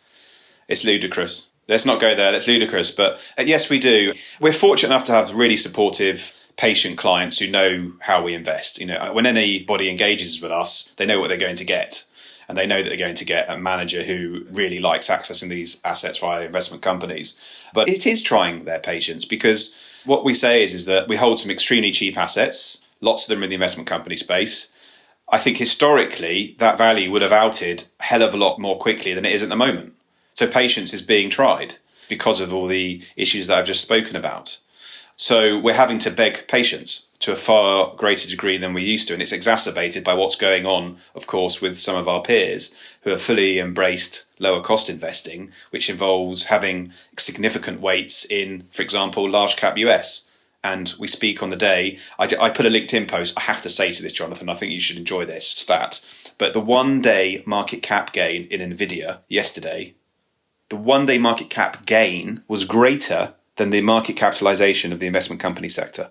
It's ludicrous. Let's not go there. That's ludicrous. But yes, we do. We're fortunate enough to have really supportive, patient clients who know how we invest. When anybody engages with us, they know what they're going to get. And they know that they're going to get a manager who really likes accessing these assets via investment companies. But it is trying their patience because what we say is that we hold some extremely cheap assets. Lots of them are in the investment company space. I think historically that value would have outed a hell of a lot more quickly than it is at the moment. So patience is being tried because of all the issues that I've just spoken about. So we're having to beg patience to a far greater degree than we used to. And it's exacerbated by what's going on, of course, with some of our peers who have fully embraced lower cost investing, which involves having significant weights in, for example, large cap US. And we speak on the day. I put a LinkedIn post. I have to say to this, Jonathan, I think you should enjoy this stat. But the 1 day market cap gain in Nvidia yesterday, the 1 day market cap gain was greater than the market capitalization of the investment company sector.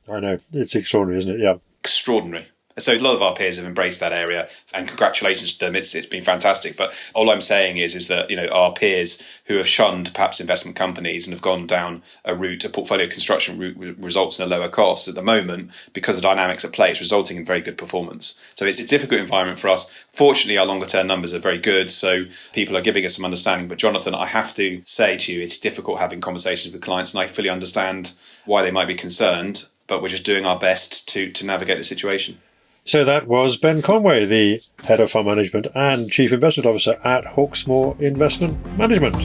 I know. It's extraordinary, isn't it? Yeah. Extraordinary. So a lot of our peers have embraced that area, and congratulations to them. It's been fantastic. But all I'm saying is that, you know, our peers who have shunned perhaps investment companies and have gone down a portfolio construction route, results in a lower cost at the moment because of dynamics at play. It's resulting in very good performance. So it's a difficult environment for us. Fortunately, our longer term numbers are very good, so people are giving us some understanding. But Jonathan, I have to say to you, it's difficult having conversations with clients, and I fully understand why they might be concerned, but we're just doing our best to navigate the situation. So that was Ben Conway, the Head of Fund Management and Chief Investment Officer at Hawksmoor Investment Management.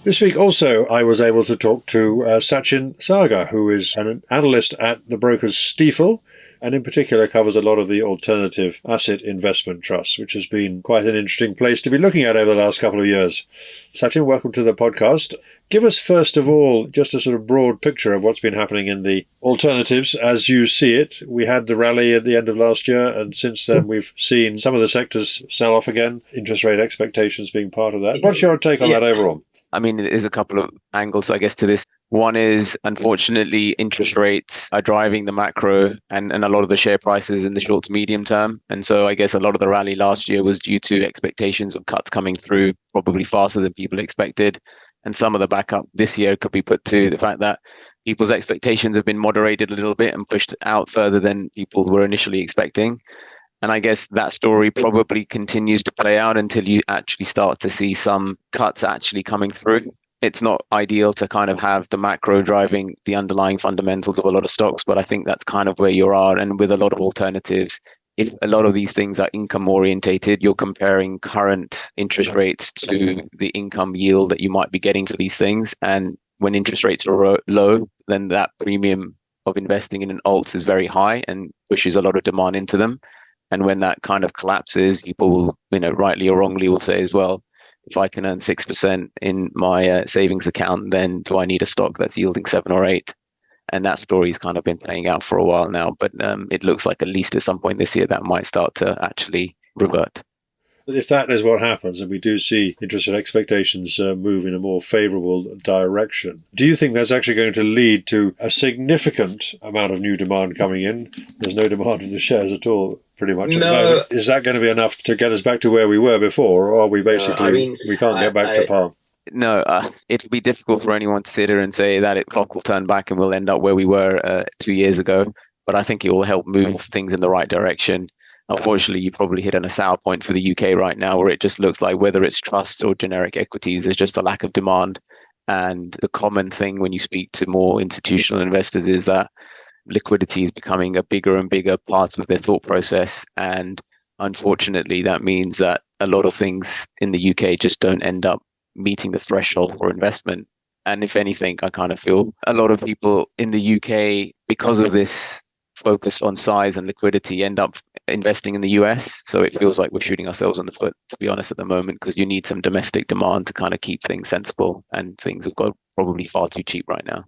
This week also I was able to talk to Sachin Saggar, who is an analyst at the brokers Stifel, and in particular covers a lot of the alternative asset investment trusts, which has been quite an interesting place to be looking at over the last couple of years. Sachin, welcome to the podcast. Give us, first of all, just a sort of broad picture of what's been happening in the alternatives as you see it. We had the rally at the end of last year, and since then we've seen some of the sectors sell off again, interest rate expectations being part of that. What's your take on that overall? I mean, there's a couple of angles, I guess, to this. One is, unfortunately, interest rates are driving the macro and a lot of the share prices in the short to medium term. And so I guess a lot of the rally last year was due to expectations of cuts coming through probably faster than people expected. And some of the backup this year could be put to the fact that people's expectations have been moderated a little bit and pushed out further than people were initially expecting. And I guess that story probably continues to play out until you actually start to see some cuts actually coming through. It's not ideal to kind of have the macro driving the underlying fundamentals of a lot of stocks, but I think that's kind of where you are. And with a lot of alternatives, if a lot of these things are income orientated, you're comparing current interest rates to the income yield that you might be getting for these things. And when interest rates are low, then that premium of investing in alts is very high and pushes a lot of demand into them. And when that kind of collapses, people will, rightly or wrongly will say as well, if I can earn 6% in my savings account, then do I need a stock that's yielding 7 or 8? And that story's kind of been playing out for a while now. But it looks like at least at some point this year, that might start to actually revert. If that is what happens, and we do see interest rate expectations move in a more favourable direction, do you think that's actually going to lead to a significant amount of new demand coming in? There's no demand for the shares at all, pretty much. No. Is that going to be enough to get us back to where we were before, or are we basically, we can't get back to par? No, it'll be difficult for anyone to sit here and say that clock will turn back and we'll end up where we were 2 years ago. But I think it will help move things in the right direction. Unfortunately, you probably hit on a sour point for the UK right now, where it just looks like whether it's trust or generic equities, there's just a lack of demand. And the common thing when you speak to more institutional investors is that liquidity is becoming a bigger and bigger part of their thought process. And unfortunately, that means that a lot of things in the UK just don't end up meeting the threshold for investment. And if anything, I kind of feel a lot of people in the UK, because of this focus on size and liquidity, end up investing in the US. So it feels like we're shooting ourselves in the foot, to be honest, at the moment, because you need some domestic demand to kind of keep things sensible, and things have got probably far too cheap right now.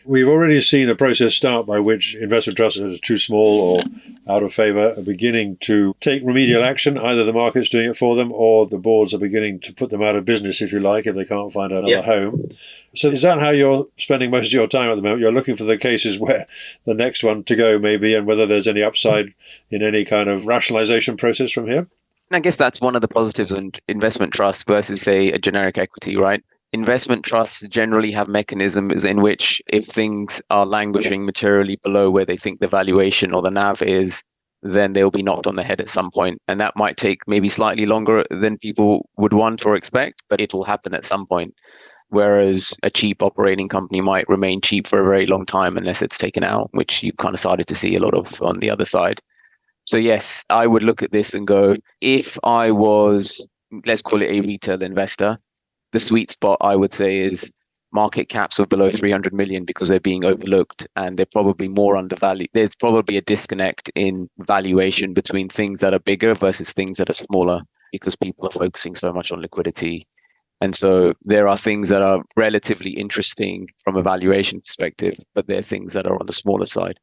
We've already seen a process start by which investment trusts that are too small or out of favour are beginning to take remedial action. Either the market's doing it for them, or the boards are beginning to put them out of business, if you like, if they can't find another home. So is that how you're spending most of your time at the moment? You're looking for the cases where the next one to go maybe, and whether there's any upside in any kind of rationalisation process from here? And I guess that's one of the positives in investment trust versus, say, a generic equity, right? Investment trusts generally have mechanisms in which, if things are languishing materially below where they think the valuation or the NAV is, then they'll be knocked on the head at some point. And that might take maybe slightly longer than people would want or expect, but it'll happen at some point. whereas a cheap operating company might remain cheap for a very long time unless it's taken out, which you kind of started to see a lot of on the other side. So yes, I would look at this and go, if I was, let's call it a retail investor, the sweet spot I would say is market caps of below 300 million because they're being overlooked and they're probably more undervalued. There's probably a disconnect in valuation between things that are bigger versus things that are smaller because people are focusing so much on liquidity. And so there are things that are relatively interesting from a valuation perspective, but there are things that are on the smaller side.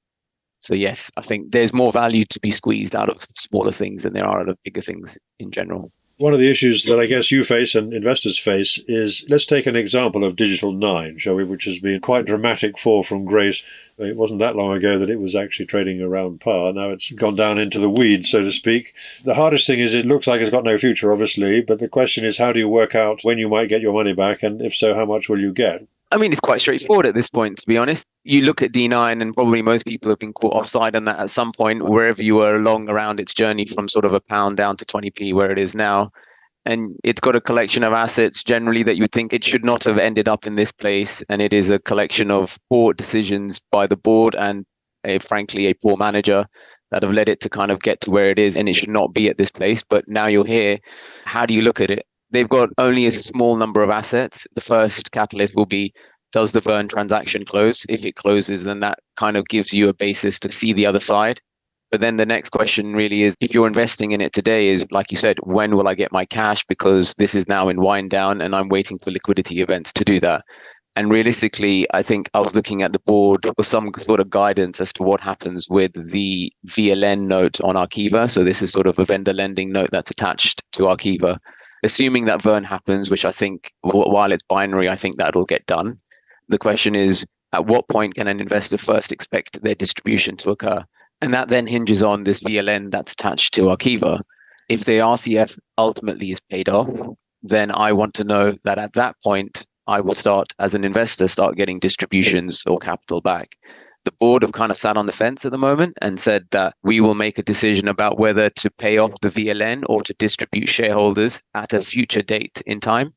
So yes, I think there's more value to be squeezed out of smaller things than there are out of bigger things in general. One of the issues that I guess you face and investors face is, let's take an example of Digital 9, shall we, which has been quite dramatic fall from grace. It wasn't that long ago that it was actually trading around par. Now it's gone down into the weeds, so to speak. The hardest thing is it looks like it's got no future, obviously, but the question is, how do you work out when you might get your money back? And if so, how much will you get? I mean, it's quite straightforward at this point, to be honest. You look at D9 and probably most people have been caught offside on that at some point, wherever you were along around its journey from sort of £1 down to 20p where it is now. And it's got a collection of assets generally that you would think it should not have ended up in this place. And it is a collection of poor decisions by the board and frankly, a poor manager that have led it to kind of get to where it is. And it should not be at this place. But now you're here. How do you look at it? They've got only a small number of assets. The first catalyst will be, does the Verne transaction close? If it closes, then that kind of gives you a basis to see the other side. But then the next question really is, if you're investing in it today, is like you said, when will I get my cash? Because this is now in wind down and I'm waiting for liquidity events to do that. And realistically, I think I was looking at the board for some sort of guidance as to what happens with the VLN note on Arqiva. So this is sort of a vendor lending note that's attached to Arqiva. Assuming that Verne happens, which I think while it's binary, I think that'll get done. The question is, at what point can an investor first expect their distribution to occur? And that then hinges on this VLN that's attached to Arqiva. If the RCF ultimately is paid off, then I want to know that at that point, I will start, as an investor, start getting distributions or capital back. The board have kind of sat on the fence at the moment and said that we will make a decision about whether to pay off the VLN or to distribute shareholders at a future date in time.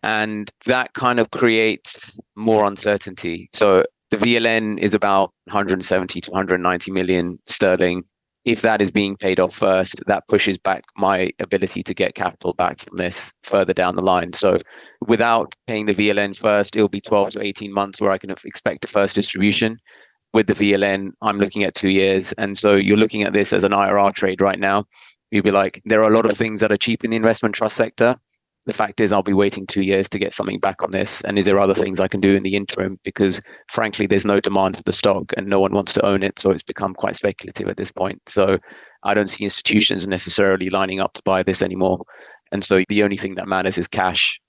And that kind of creates more uncertainty. So the VLN is about 170 to 190 million sterling. If that is being paid off first, that pushes back my ability to get capital back from this further down the line. So without paying the VLN first, it'll be 12 to 18 months where I can expect a first distribution. With the VLN, I'm looking at 2 years. And so you're looking at this as an IRR trade right now. You'll be like, there are a lot of things that are cheap in the investment trust sector. The fact is, I'll be waiting 2 years to get something back on this. And is there other things I can do in the interim? Because frankly, there's no demand for the stock and no one wants to own it. So it's become quite speculative at this point. So I don't see institutions necessarily lining up to buy this anymore. And so the only thing that matters is cash.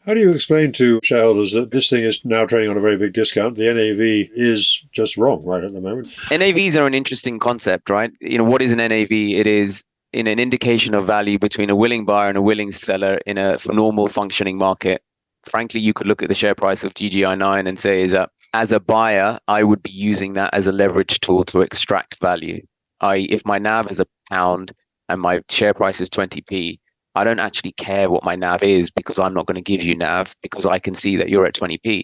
How do you explain to shareholders that this thing is now trading on a very big discount? The NAV is just wrong right at the moment. NAVs are an interesting concept, right? You know, what is an NAV? It is in an indication of value between a willing buyer and a willing seller in a normal functioning market. Frankly, you could look at the share price of GGI9 and say, is that as a buyer, I would be using that as a leverage tool to extract value. If my NAV is £1 and my share price is 20p, I don't actually care what my NAV is because I'm not going to give you NAV because I can see that you're at 20p.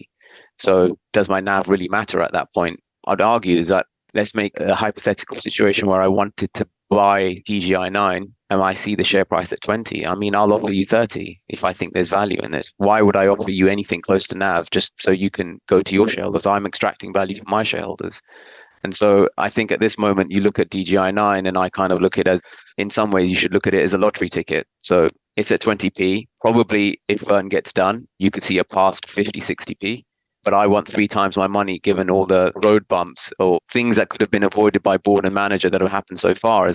So does my NAV really matter at that point? I'd argue is that let's make a hypothetical situation where I wanted to buy DGI9 and I see the share price at 20. I mean, I'll offer you 30 if I think there's value in this. Why would I offer you anything close to NAV just so you can go to your shareholders? I'm extracting value from my shareholders. And so I think at this moment, you look at DGI9 and I kind of look at it as, in some ways, you should look at it as a lottery ticket. So it's at 20p. Probably if Verne gets done, you could see a path to 50, 60p. But I want 3 times my money given all the road bumps or things that could have been avoided by board and manager that have happened so far.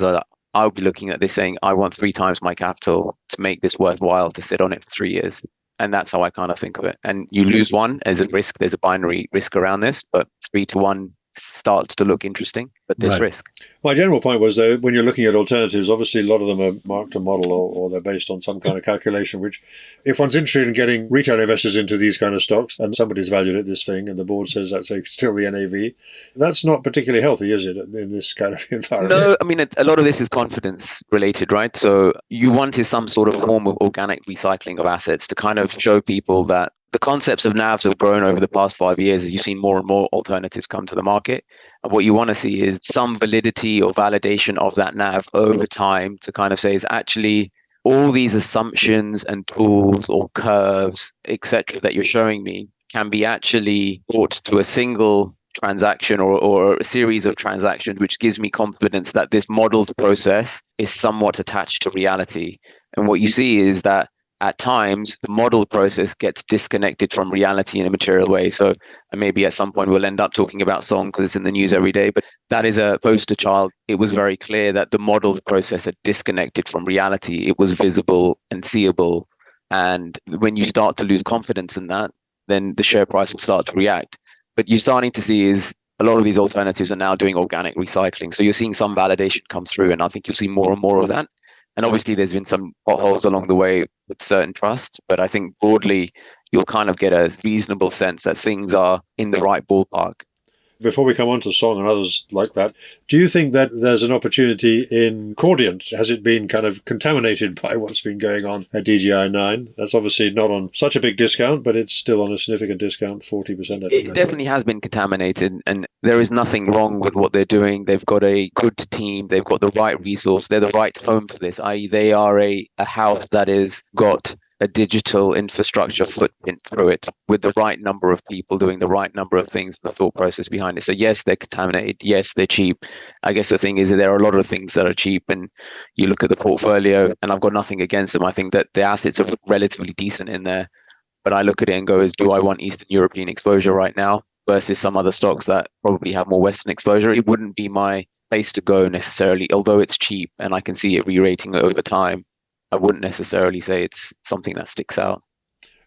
I'll be looking at this saying, I want 3 times my capital to make this worthwhile to sit on it for 3 years. And that's how I kind of think of it. And you lose one as a risk. There's a binary risk around this, but 3 to 1 starts to look interesting, but there's risk. My general point was, though, when you're looking at alternatives, obviously a lot of them are marked to model or they're based on some kind of calculation, which if one's interested in getting retail investors into these kind of stocks and somebody's valued at this thing and the board says that's still the NAV, that's not particularly healthy, is it, in this kind of environment? No, I mean, a lot of this is confidence related, right? So you want is some sort of form of organic recycling of assets to kind of show people that the concepts of NAVs have grown over the past 5 years as you've seen more and more alternatives come to the market. And what you want to see is some validity or validation of that NAV over time to kind of say is actually all these assumptions and tools or curves, etc., that you're showing me can be actually brought to a single transaction or a series of transactions, which gives me confidence that this modeled process is somewhat attached to reality. And what you see is that at times the model process gets disconnected from reality in a material way. So maybe at some point we'll end up talking about Song because it's in the news every day, but that is a poster child. It was very clear that the model process had disconnected from reality. It was visible and seeable. And when you start to lose confidence in that, then the share price will start to react. But you're starting to see is a lot of these alternatives are now doing organic recycling. So you're seeing some validation come through, and I think you'll see more and more of that. And obviously, there's been some potholes along the way with certain trusts, but I think broadly, you'll kind of get a reasonable sense that things are in the right ballpark. Before we come on to Song and others like that, do you think that there's an opportunity in Cordiant? Has it been kind of contaminated by what's been going on at DGI 9? That's obviously not on such a big discount, but it's still on a significant discount, 40%. I think It definitely has been contaminated, and there is nothing wrong with what they're doing. They've got a good team. They've got the right resource. They're the right home for this, i.e. they are a house that has got a digital infrastructure footprint through it with the right number of people doing the right number of things, the thought process behind it. So yes, they're contaminated. Yes, they're cheap. I guess the thing is that there are a lot of things that are cheap, and you look at the portfolio, and I've got nothing against them. I think that the assets are relatively decent in there, but I look at it and go, do I want Eastern European exposure right now versus some other stocks that probably have more Western exposure? It wouldn't be my place to go necessarily, although it's cheap and I can see it re-rating over time. I wouldn't necessarily say it's something that sticks out.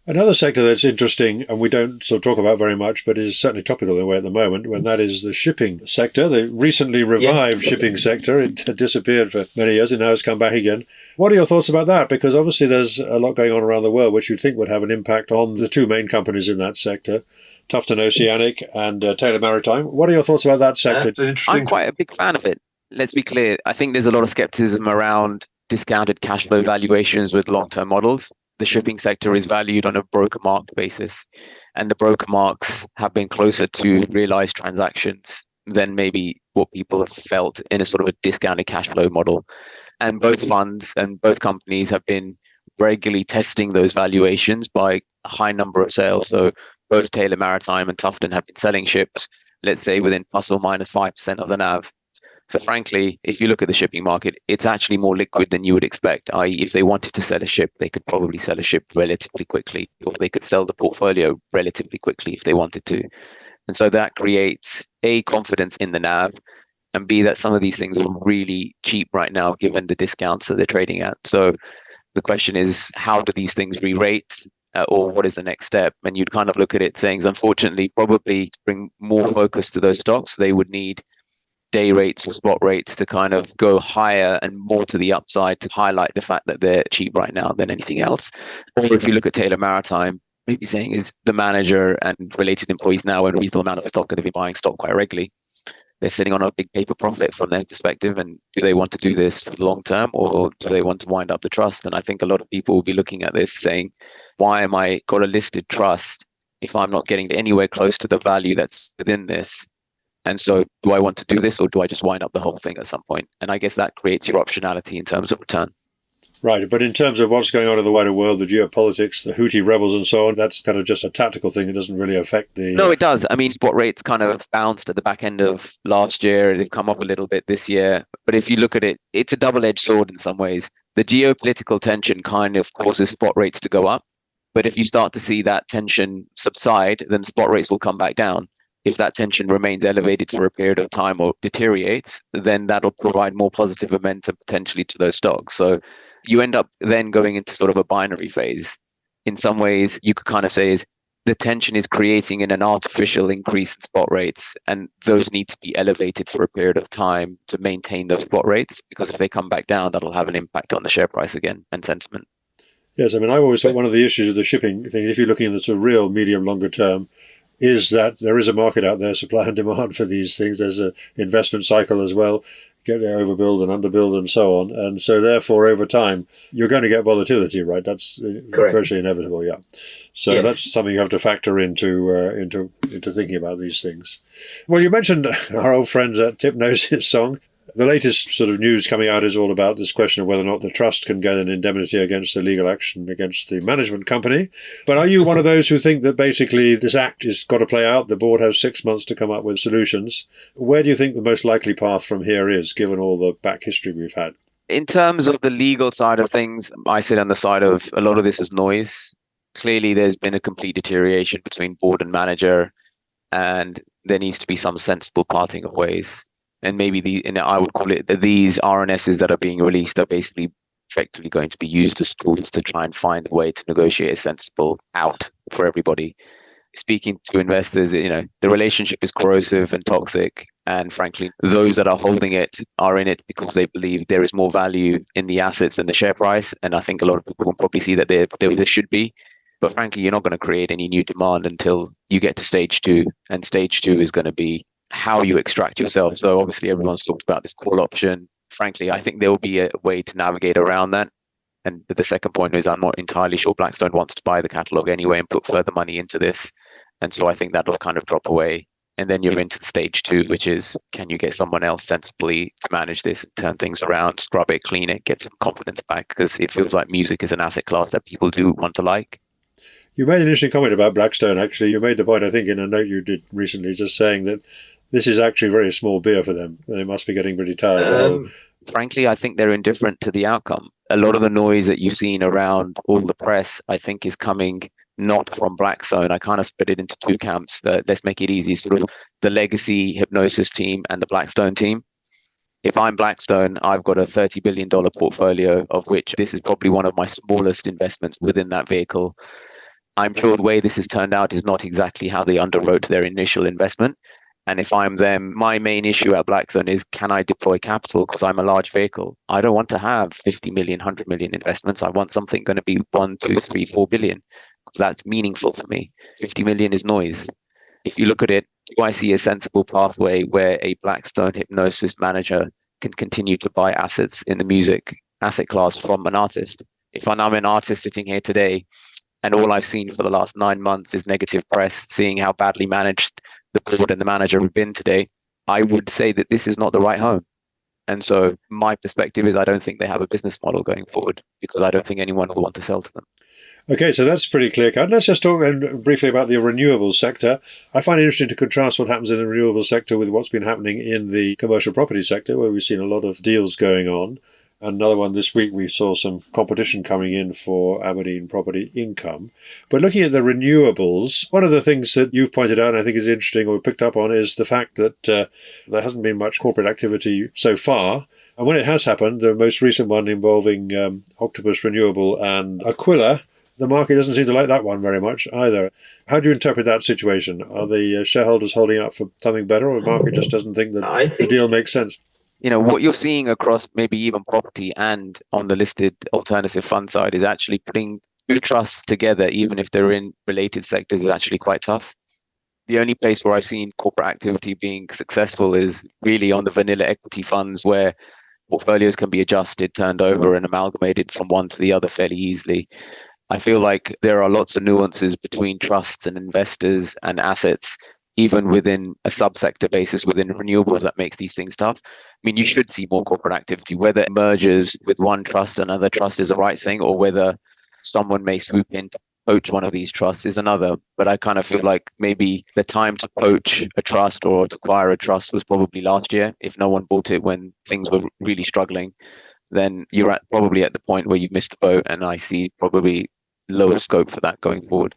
Another sector that's interesting, and we don't sort of talk about very much, but is certainly topical in a way at the moment, when that is the shipping sector, the recently revived shipping sector. It had disappeared for many years and now it's come back again. What are your thoughts about that? Because obviously there's a lot going on around the world which you'd think would have an impact on the two main companies in that sector, Tufton Oceanic and Taylor Maritime. What are your thoughts about that sector? I'm quite a big fan of it. Let's be clear. I think there's a lot of skepticism around discounted cash flow valuations with long-term models. The shipping sector is valued on a broker mark basis, and the broker marks have been closer to realized transactions than maybe what people have felt in a sort of a discounted cash flow model. And both funds and both companies have been regularly testing those valuations by a high number of sales. So both Taylor Maritime and Tufton have been selling ships, let's say within plus or minus 5% of the NAV. So frankly, if you look at the shipping market, it's actually more liquid than you would expect, i.e. if they wanted to sell a ship, they could probably sell a ship relatively quickly, or they could sell the portfolio relatively quickly if they wanted to. And so that creates A, confidence in the NAV, and B, that some of these things are really cheap right now, given the discounts that they're trading at. So the question is, how do these things re-rate? Or what is the next step? And you'd kind of look at it saying, unfortunately, probably to bring more focus to those stocks, they would need day rates or spot rates to kind of go higher and more to the upside to highlight the fact that they're cheap right now than anything else. Or if you look at Taylor Maritime, maybe saying is the manager and related employees now own a reasonable amount of stock and they've been buying stock quite regularly. They're sitting on a big paper profit from their perspective. And do they want to do this for the long term, or do they want to wind up the trust? And I think a lot of people will be looking at this saying, why am I got a listed trust if I'm not getting anywhere close to the value that's within this? And so do I want to do this, or do I just wind up the whole thing at some point? And I guess that creates your optionality in terms of return. Right, but in terms of what's going on in the wider world, the geopolitics, the Houthi rebels and so on, that's kind of just a tactical thing. It doesn't really affect the... No, it does. I mean, spot rates kind of bounced at the back end of last year. They've come up a little bit this year. But if you look at it, it's a double-edged sword in some ways. The geopolitical tension kind of causes spot rates to go up. But if you start to see that tension subside, then spot rates will come back down. If that tension remains elevated for a period of time or deteriorates, then that'll provide more positive momentum potentially to those stocks. So you end up then going into sort of a binary phase. In some ways, you could kind of say is the tension is creating an artificial increase in spot rates, and those need to be elevated for a period of time to maintain those spot rates, because if they come back down, that'll have an impact on the share price again and sentiment. Yes, I mean, I've always thought one of the issues of the shipping thing, if you're looking at the sort of real medium, longer term, is that there is a market out there, supply and demand for these things. There's an investment cycle as well, get overbuild and underbuild and so on. And so therefore, over time, you're going to get volatility, right? That's virtually inevitable, yeah. So Yes. That's something you have to factor into thinking about these things. Well, you mentioned our old friend Hipgnosis song. The latest sort of news coming out is all about this question of whether or not the trust can get an indemnity against the legal action against the management company. But are you one of those who think that basically this act has got to play out? The board has 6 months to come up with solutions. Where do you think the most likely path from here is, given all the back history we've had? In terms of the legal side of things, I sit on the side of a lot of this is noise. Clearly, there's been a complete deterioration between board and manager, and there needs to be some sensible parting of ways. And maybe I would call it these RNSs that are being released are basically effectively going to be used as tools to try and find a way to negotiate a sensible out for everybody. Speaking to investors, the relationship is corrosive and toxic. And frankly, those that are holding it are in it because they believe there is more value in the assets than the share price. And I think a lot of people will probably see that there should be. But frankly, you're not going to create any new demand until you get to stage 2. And stage 2 is going to be how you extract yourself. So obviously everyone's talked about this call option. Frankly, I think there will be a way to navigate around that. And the second point is I'm not entirely sure Blackstone wants to buy the catalogue anyway and put further money into this. And so I think that'll kind of drop away. And then you're into stage 2, which is, can you get someone else sensibly to manage this and turn things around, scrub it, clean it, get some confidence back? Because it feels like music is an asset class that people do want to like. You made an interesting comment about Blackstone, actually. You made the point, I think, in a note you did recently, just saying that this is actually very small beer for them. They must be getting pretty tired. Frankly, I think they're indifferent to the outcome. A lot of the noise that you've seen around all the press, I think, is coming not from Blackstone. I kind of split it into 2 camps. Let's make it easy, sort of the legacy Hipgnosis team and the Blackstone team. If I'm Blackstone, I've got a $30 billion portfolio, of which this is probably one of my smallest investments within that vehicle. I'm sure the way this has turned out is not exactly how they underwrote their initial investment. And if I'm them, my main issue at Blackstone is, can I deploy capital? Because I'm a large vehicle. I don't want to have 50 million, 100 million investments. I want something going to be 1, 2, 3, 4 billion, because that's meaningful for me. 50 million is noise. If you look at it, do I see a sensible pathway where a Blackstone Hipgnosis manager can continue to buy assets in the music asset class from an artist? If I'm an artist sitting here today, and all I've seen for the last 9 months is negative press, seeing how badly managed the board and the manager have been today, I would say that this is not the right home. And so my perspective is I don't think they have a business model going forward, because I don't think anyone will want to sell to them. Okay, so that's pretty clear-cut. Let's just talk then briefly about the renewables sector. I find it interesting to contrast what happens in the renewables sector with what's been happening in the commercial property sector, where we've seen a lot of deals going on. Another one this week, we saw some competition coming in for Aberdeen property income. But looking at the renewables, one of the things that you've pointed out and I think is interesting or picked up on is the fact that there hasn't been much corporate activity so far. And when it has happened, the most recent one involving Octopus Renewable and Aquila, the market doesn't seem to like that one very much either. How do you interpret that situation? Are the shareholders holding out for something better, or the market just doesn't think that the deal makes sense? What you're seeing across maybe even property and on the listed alternative fund side is actually putting 2 trusts together, even if they're in related sectors, is actually quite tough. The only place where I've seen corporate activity being successful is really on the vanilla equity funds, where portfolios can be adjusted, turned over and amalgamated from one to the other fairly easily. I feel like there are lots of nuances between trusts and investors and assets, even within a subsector basis within renewables, that makes these things tough. I mean, you should see more corporate activity. Whether mergers with one trust and another trust is the right thing, or whether someone may swoop in to poach one of these trusts is another. But I kind of feel like maybe the time to poach a trust or to acquire a trust was probably last year. If no one bought it when things were really struggling, then you're probably at the point where you've missed the boat, and I see probably lower scope for that going forward.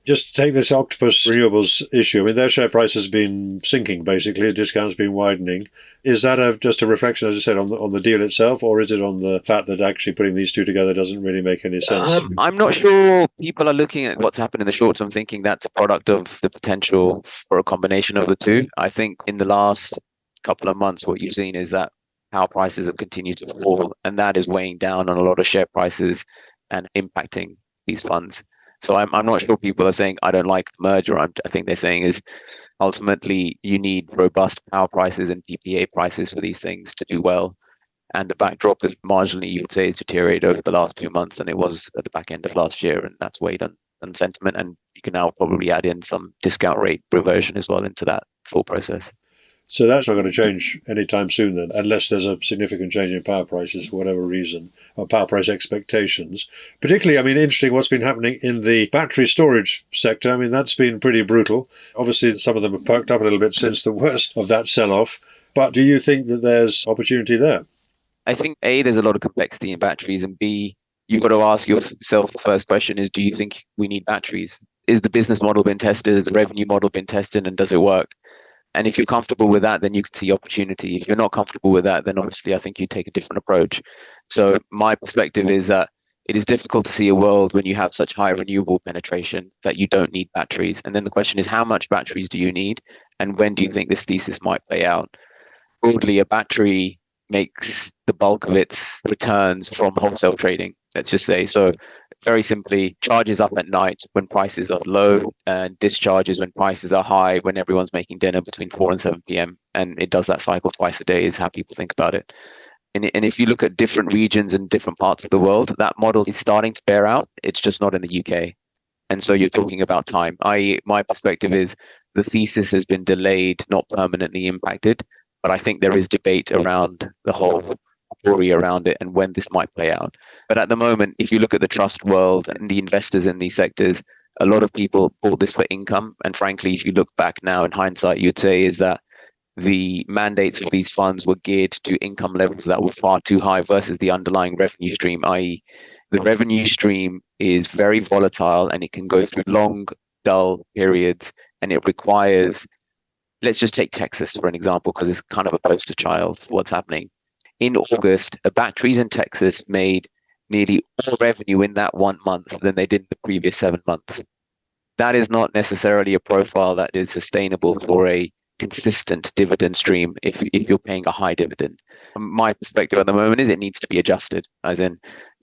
Just to take this Octopus Renewables issue, I mean, their share price has been sinking, basically. The discount's been widening. Is that just a reflection, as I said, on the deal itself, or is it on the fact that actually putting these 2 together doesn't really make any sense? I'm not sure people are looking at what's happened in the short term thinking that's a product of the potential for a combination of the 2. I think in the last couple of months, what you've seen is that power prices have continued to fall, and that is weighing down on a lot of share prices and impacting these funds. So I'm not sure people are saying, I don't like the merger. I think they're saying is ultimately you need robust power prices and PPA prices for these things to do well. And the backdrop is marginally, you would say, is deteriorated over the last 2 months than it was at the back end of last year. And that's weighed on sentiment. And you can now probably add in some discount rate reversion as well into that full process. So that's not going to change anytime soon then, unless there's a significant change in power prices for whatever reason, or power price expectations. Particularly, I mean, interesting what's been happening in the battery storage sector. I mean, that's been pretty brutal. Obviously, some of them have perked up a little bit since the worst of that sell-off. But do you think that there's opportunity there? I think A, there's a lot of complexity in batteries, and B, you've got to ask yourself the first question is, do you think we need batteries? Is the business model been tested? Has the revenue model been tested, and does it work? And if you're comfortable with that, then you can see opportunity. If you're not comfortable with that, then obviously I think you take a different approach. So my perspective is that it is difficult to see a world when you have such high renewable penetration that you don't need batteries. And then the question is, how much batteries do you need? And when do you think this thesis might play out? Broadly, a battery makes the bulk of its returns from wholesale trading, let's just say. So very simply, charges up at night when prices are low and discharges when prices are high, when everyone's making dinner between 4 and 7 p.m. And it does that cycle twice a day is how people think about it. And if you look at different regions and different parts of the world, that model is starting to bear out. It's just not in the UK. And so you're talking about time. My perspective is the thesis has been delayed, not permanently impacted. But I think there is debate around the whole story around it and when this might play out. But at the moment, if you look at the trust world and the investors in these sectors, a lot of people bought this for income. And frankly, if you look back now in hindsight, you'd say is that the mandates of these funds were geared to income levels that were far too high versus the underlying revenue stream, i.e. the revenue stream is very volatile and it can go through long, dull periods, and it requires, let's just take Texas for an example, because it's kind of a poster child for what's happening. In August, the batteries in Texas made nearly more revenue in that 1 month than they did in the previous 7 months. That is not necessarily a profile that is sustainable for a consistent dividend stream if you're paying a high dividend. My perspective at the moment is it needs to be adjusted, as in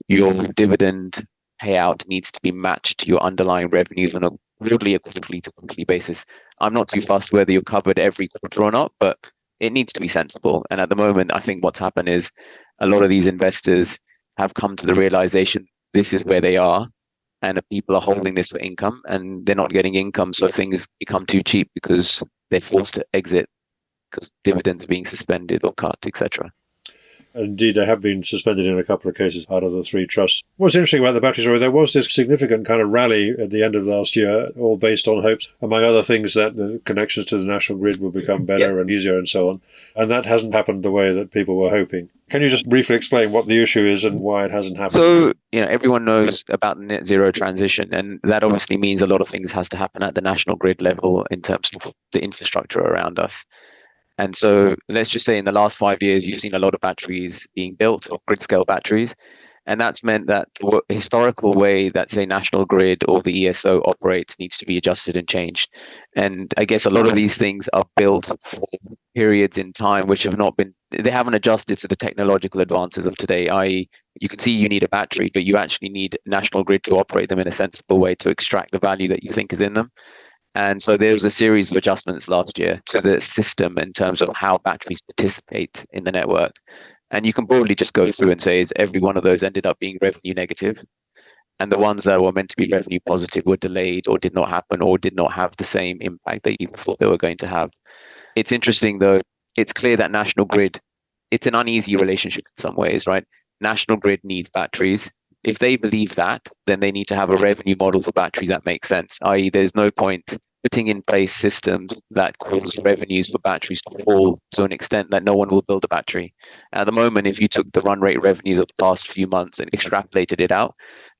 your dividend payout needs to be matched to your underlying revenues on a broadly a quarterly to quarterly basis. I'm not too fussed whether you're covered every quarter or not, but it needs to be sensible. And at the moment, I think what's happened is a lot of these investors have come to the realization this is where they are, and people are holding this for income, and they're not getting income, so things become too cheap because they're forced to exit because dividends are being suspended or cut, etc. Indeed, they have been suspended in a couple of cases out of the 3 trusts. What's interesting about the battery story, there was this significant kind of rally at the end of last year, all based on hopes, among other things, that the connections to the national grid will become better and easier and so on. And that hasn't happened the way that people were hoping. Can you just briefly explain what the issue is and why it hasn't happened? So, everyone knows about the net zero transition, and that obviously means a lot of things has to happen at the national grid level in terms of the infrastructure around us. And so let's just say in the last 5 years, you've seen a lot of batteries being built, or grid scale batteries. And that's meant that the historical way that, say, National Grid or the ESO operates needs to be adjusted and changed. And I guess a lot of these things are built for periods in time which they haven't adjusted to the technological advances of today, i.e. you can see you need a battery, but you actually need National Grid to operate them in a sensible way to extract the value that you think is in them. And so there was a series of adjustments last year to the system in terms of how batteries participate in the network. And you can broadly just go through and say, is every one of those ended up being revenue negative? And the ones that were meant to be revenue positive were delayed or did not happen or did not have the same impact that you thought they were going to have. It's interesting, though. It's clear that National Grid, it's an uneasy relationship in some ways, right? National Grid needs batteries. If they believe that, then they need to have a revenue model for batteries that makes sense, i.e. there's no point putting in place systems that cause revenues for batteries to fall to an extent that no one will build a battery. At the moment, if you took the run rate revenues of the past few months and extrapolated it out,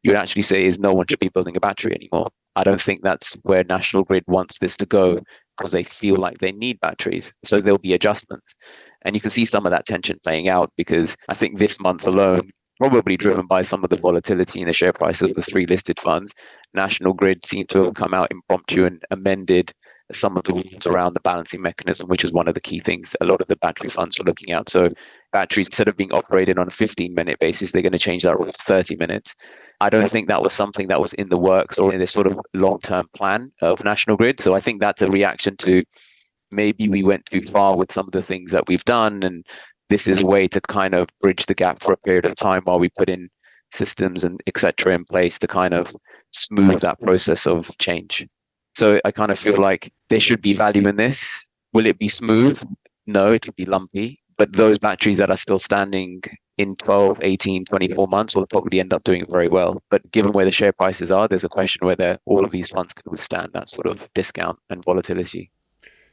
you would actually say is no one should be building a battery anymore. I don't think that's where National Grid wants this to go, because they feel like they need batteries. So there'll be adjustments. And you can see some of that tension playing out, because I think this month alone, probably driven by some of the volatility in the share prices of the 3 listed funds, National Grid seemed to have come out impromptu and amended some of the rules around the balancing mechanism, which is one of the key things a lot of the battery funds are looking at. So batteries, instead of being operated on a 15-minute basis, they're going to change that rule to 30 minutes. I don't think that was something that was in the works or in this sort of long-term plan of National Grid. So I think that's a reaction to maybe we went too far with some of the things that we've done. And this is a way to kind of bridge the gap for a period of time while we put in systems and et cetera in place to kind of smooth that process of change. So I kind of feel like there should be value in this. Will it be smooth? No, it will be lumpy. But those batteries that are still standing in 12, 18, 24 months will probably end up doing very well. But given where the share prices are, there's a question whether all of these funds can withstand that sort of discount and volatility.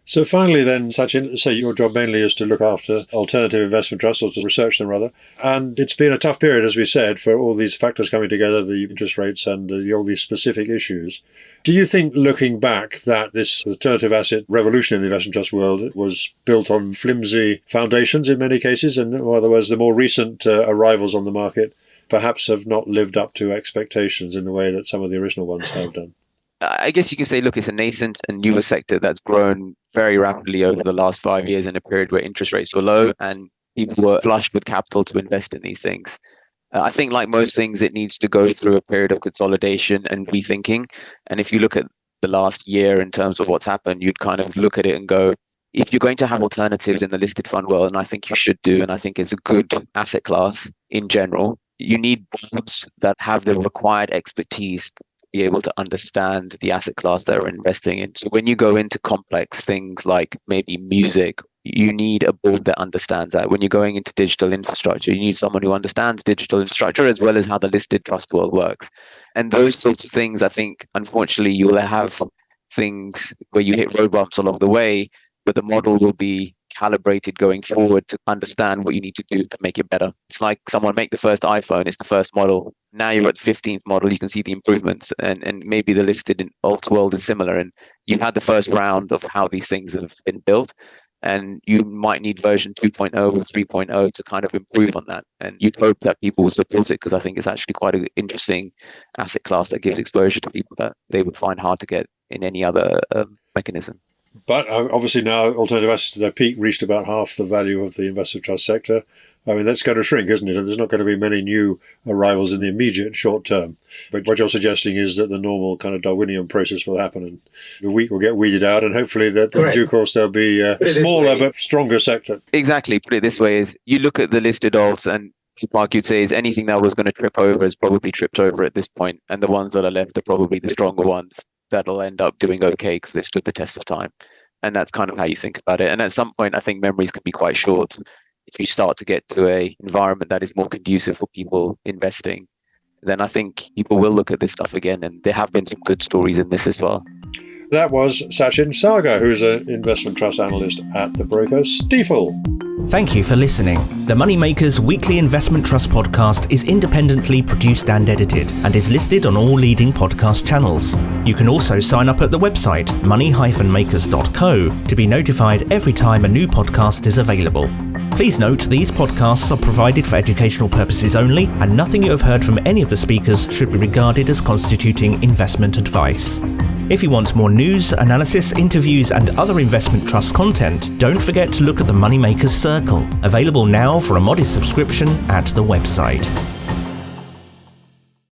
So finally then, Sachin, so your job mainly is to look after alternative investment trusts, or to research them rather. And it's been a tough period, as we said, for all these factors coming together, the interest rates and all these specific issues. Do you think, looking back, that this alternative asset revolution in the investment trust world was built on flimsy foundations in many cases? And in other words, the more recent arrivals on the market perhaps have not lived up to expectations in the way that some of the original ones have done? I guess you can say, look, it's a nascent and newer sector that's grown very rapidly over the last 5 years in a period where interest rates were low and people were flushed with capital to invest in these things. I think like most things, it needs to go through a period of consolidation and rethinking. And if you look at the last year in terms of what's happened, you'd kind of look at it and go, if you're going to have alternatives in the listed fund world, and I think you should do, and I think it's a good asset class in general, you need boards that have the required expertise to be able to understand the asset class they're investing in. So when you go into complex things like maybe music, you need a board that understands that. When you're going into digital infrastructure, you need someone who understands digital infrastructure as well as how the listed trust world works. And those sorts of things, I think, unfortunately, you will have things where you hit road bumps along the way, but the model will be calibrated going forward to understand what you need to do to make it better. It's like someone make the first iPhone, it's the first model. Now you're at the 15th model, you can see the improvements, and maybe the listed in alt world is similar. And you've had the first round of how these things have been built, and you might need version 2.0 or 3.0 to kind of improve on that. And you'd hope that people will support it, because I think it's actually quite an interesting asset class that gives exposure to people that they would find hard to get in any other mechanism. But obviously now alternative assets at their peak reached about half the value of the investment trust sector. I mean, that's going to shrink, isn't it? There's not going to be many new arrivals in the immediate short term. But what you're suggesting is that the normal kind of Darwinian process will happen and the weak will get weeded out, and hopefully that in due course there'll be a smaller but stronger sector. Exactly. Put it this way, is you look at the listed alts, and Mark, you'd say is anything that was going to trip over has probably tripped over at this point, and the ones that are left are probably the stronger ones that'll end up doing okay because they stood the test of time. And that's kind of how you think about it. And at some point, I think memories can be quite short. If you start to get to a environment that is more conducive for people investing, then I think people will look at this stuff again. And there have been some good stories in this as well. That was Sachin Saggar, who's an investment trust analyst at the broker Stifel. Thank you for listening. The Moneymakers Weekly Investment Trust podcast is independently produced and edited and is listed on all leading podcast channels. You can also sign up at the website money-makers.co to be notified every time a new podcast is available. Please note these podcasts are provided for educational purposes only, and nothing you have heard from any of the speakers should be regarded as constituting investment advice. If you want more news, analysis, interviews and other investment trust content, don't forget to look at the Moneymakers Circle, available now for a modest subscription at the website.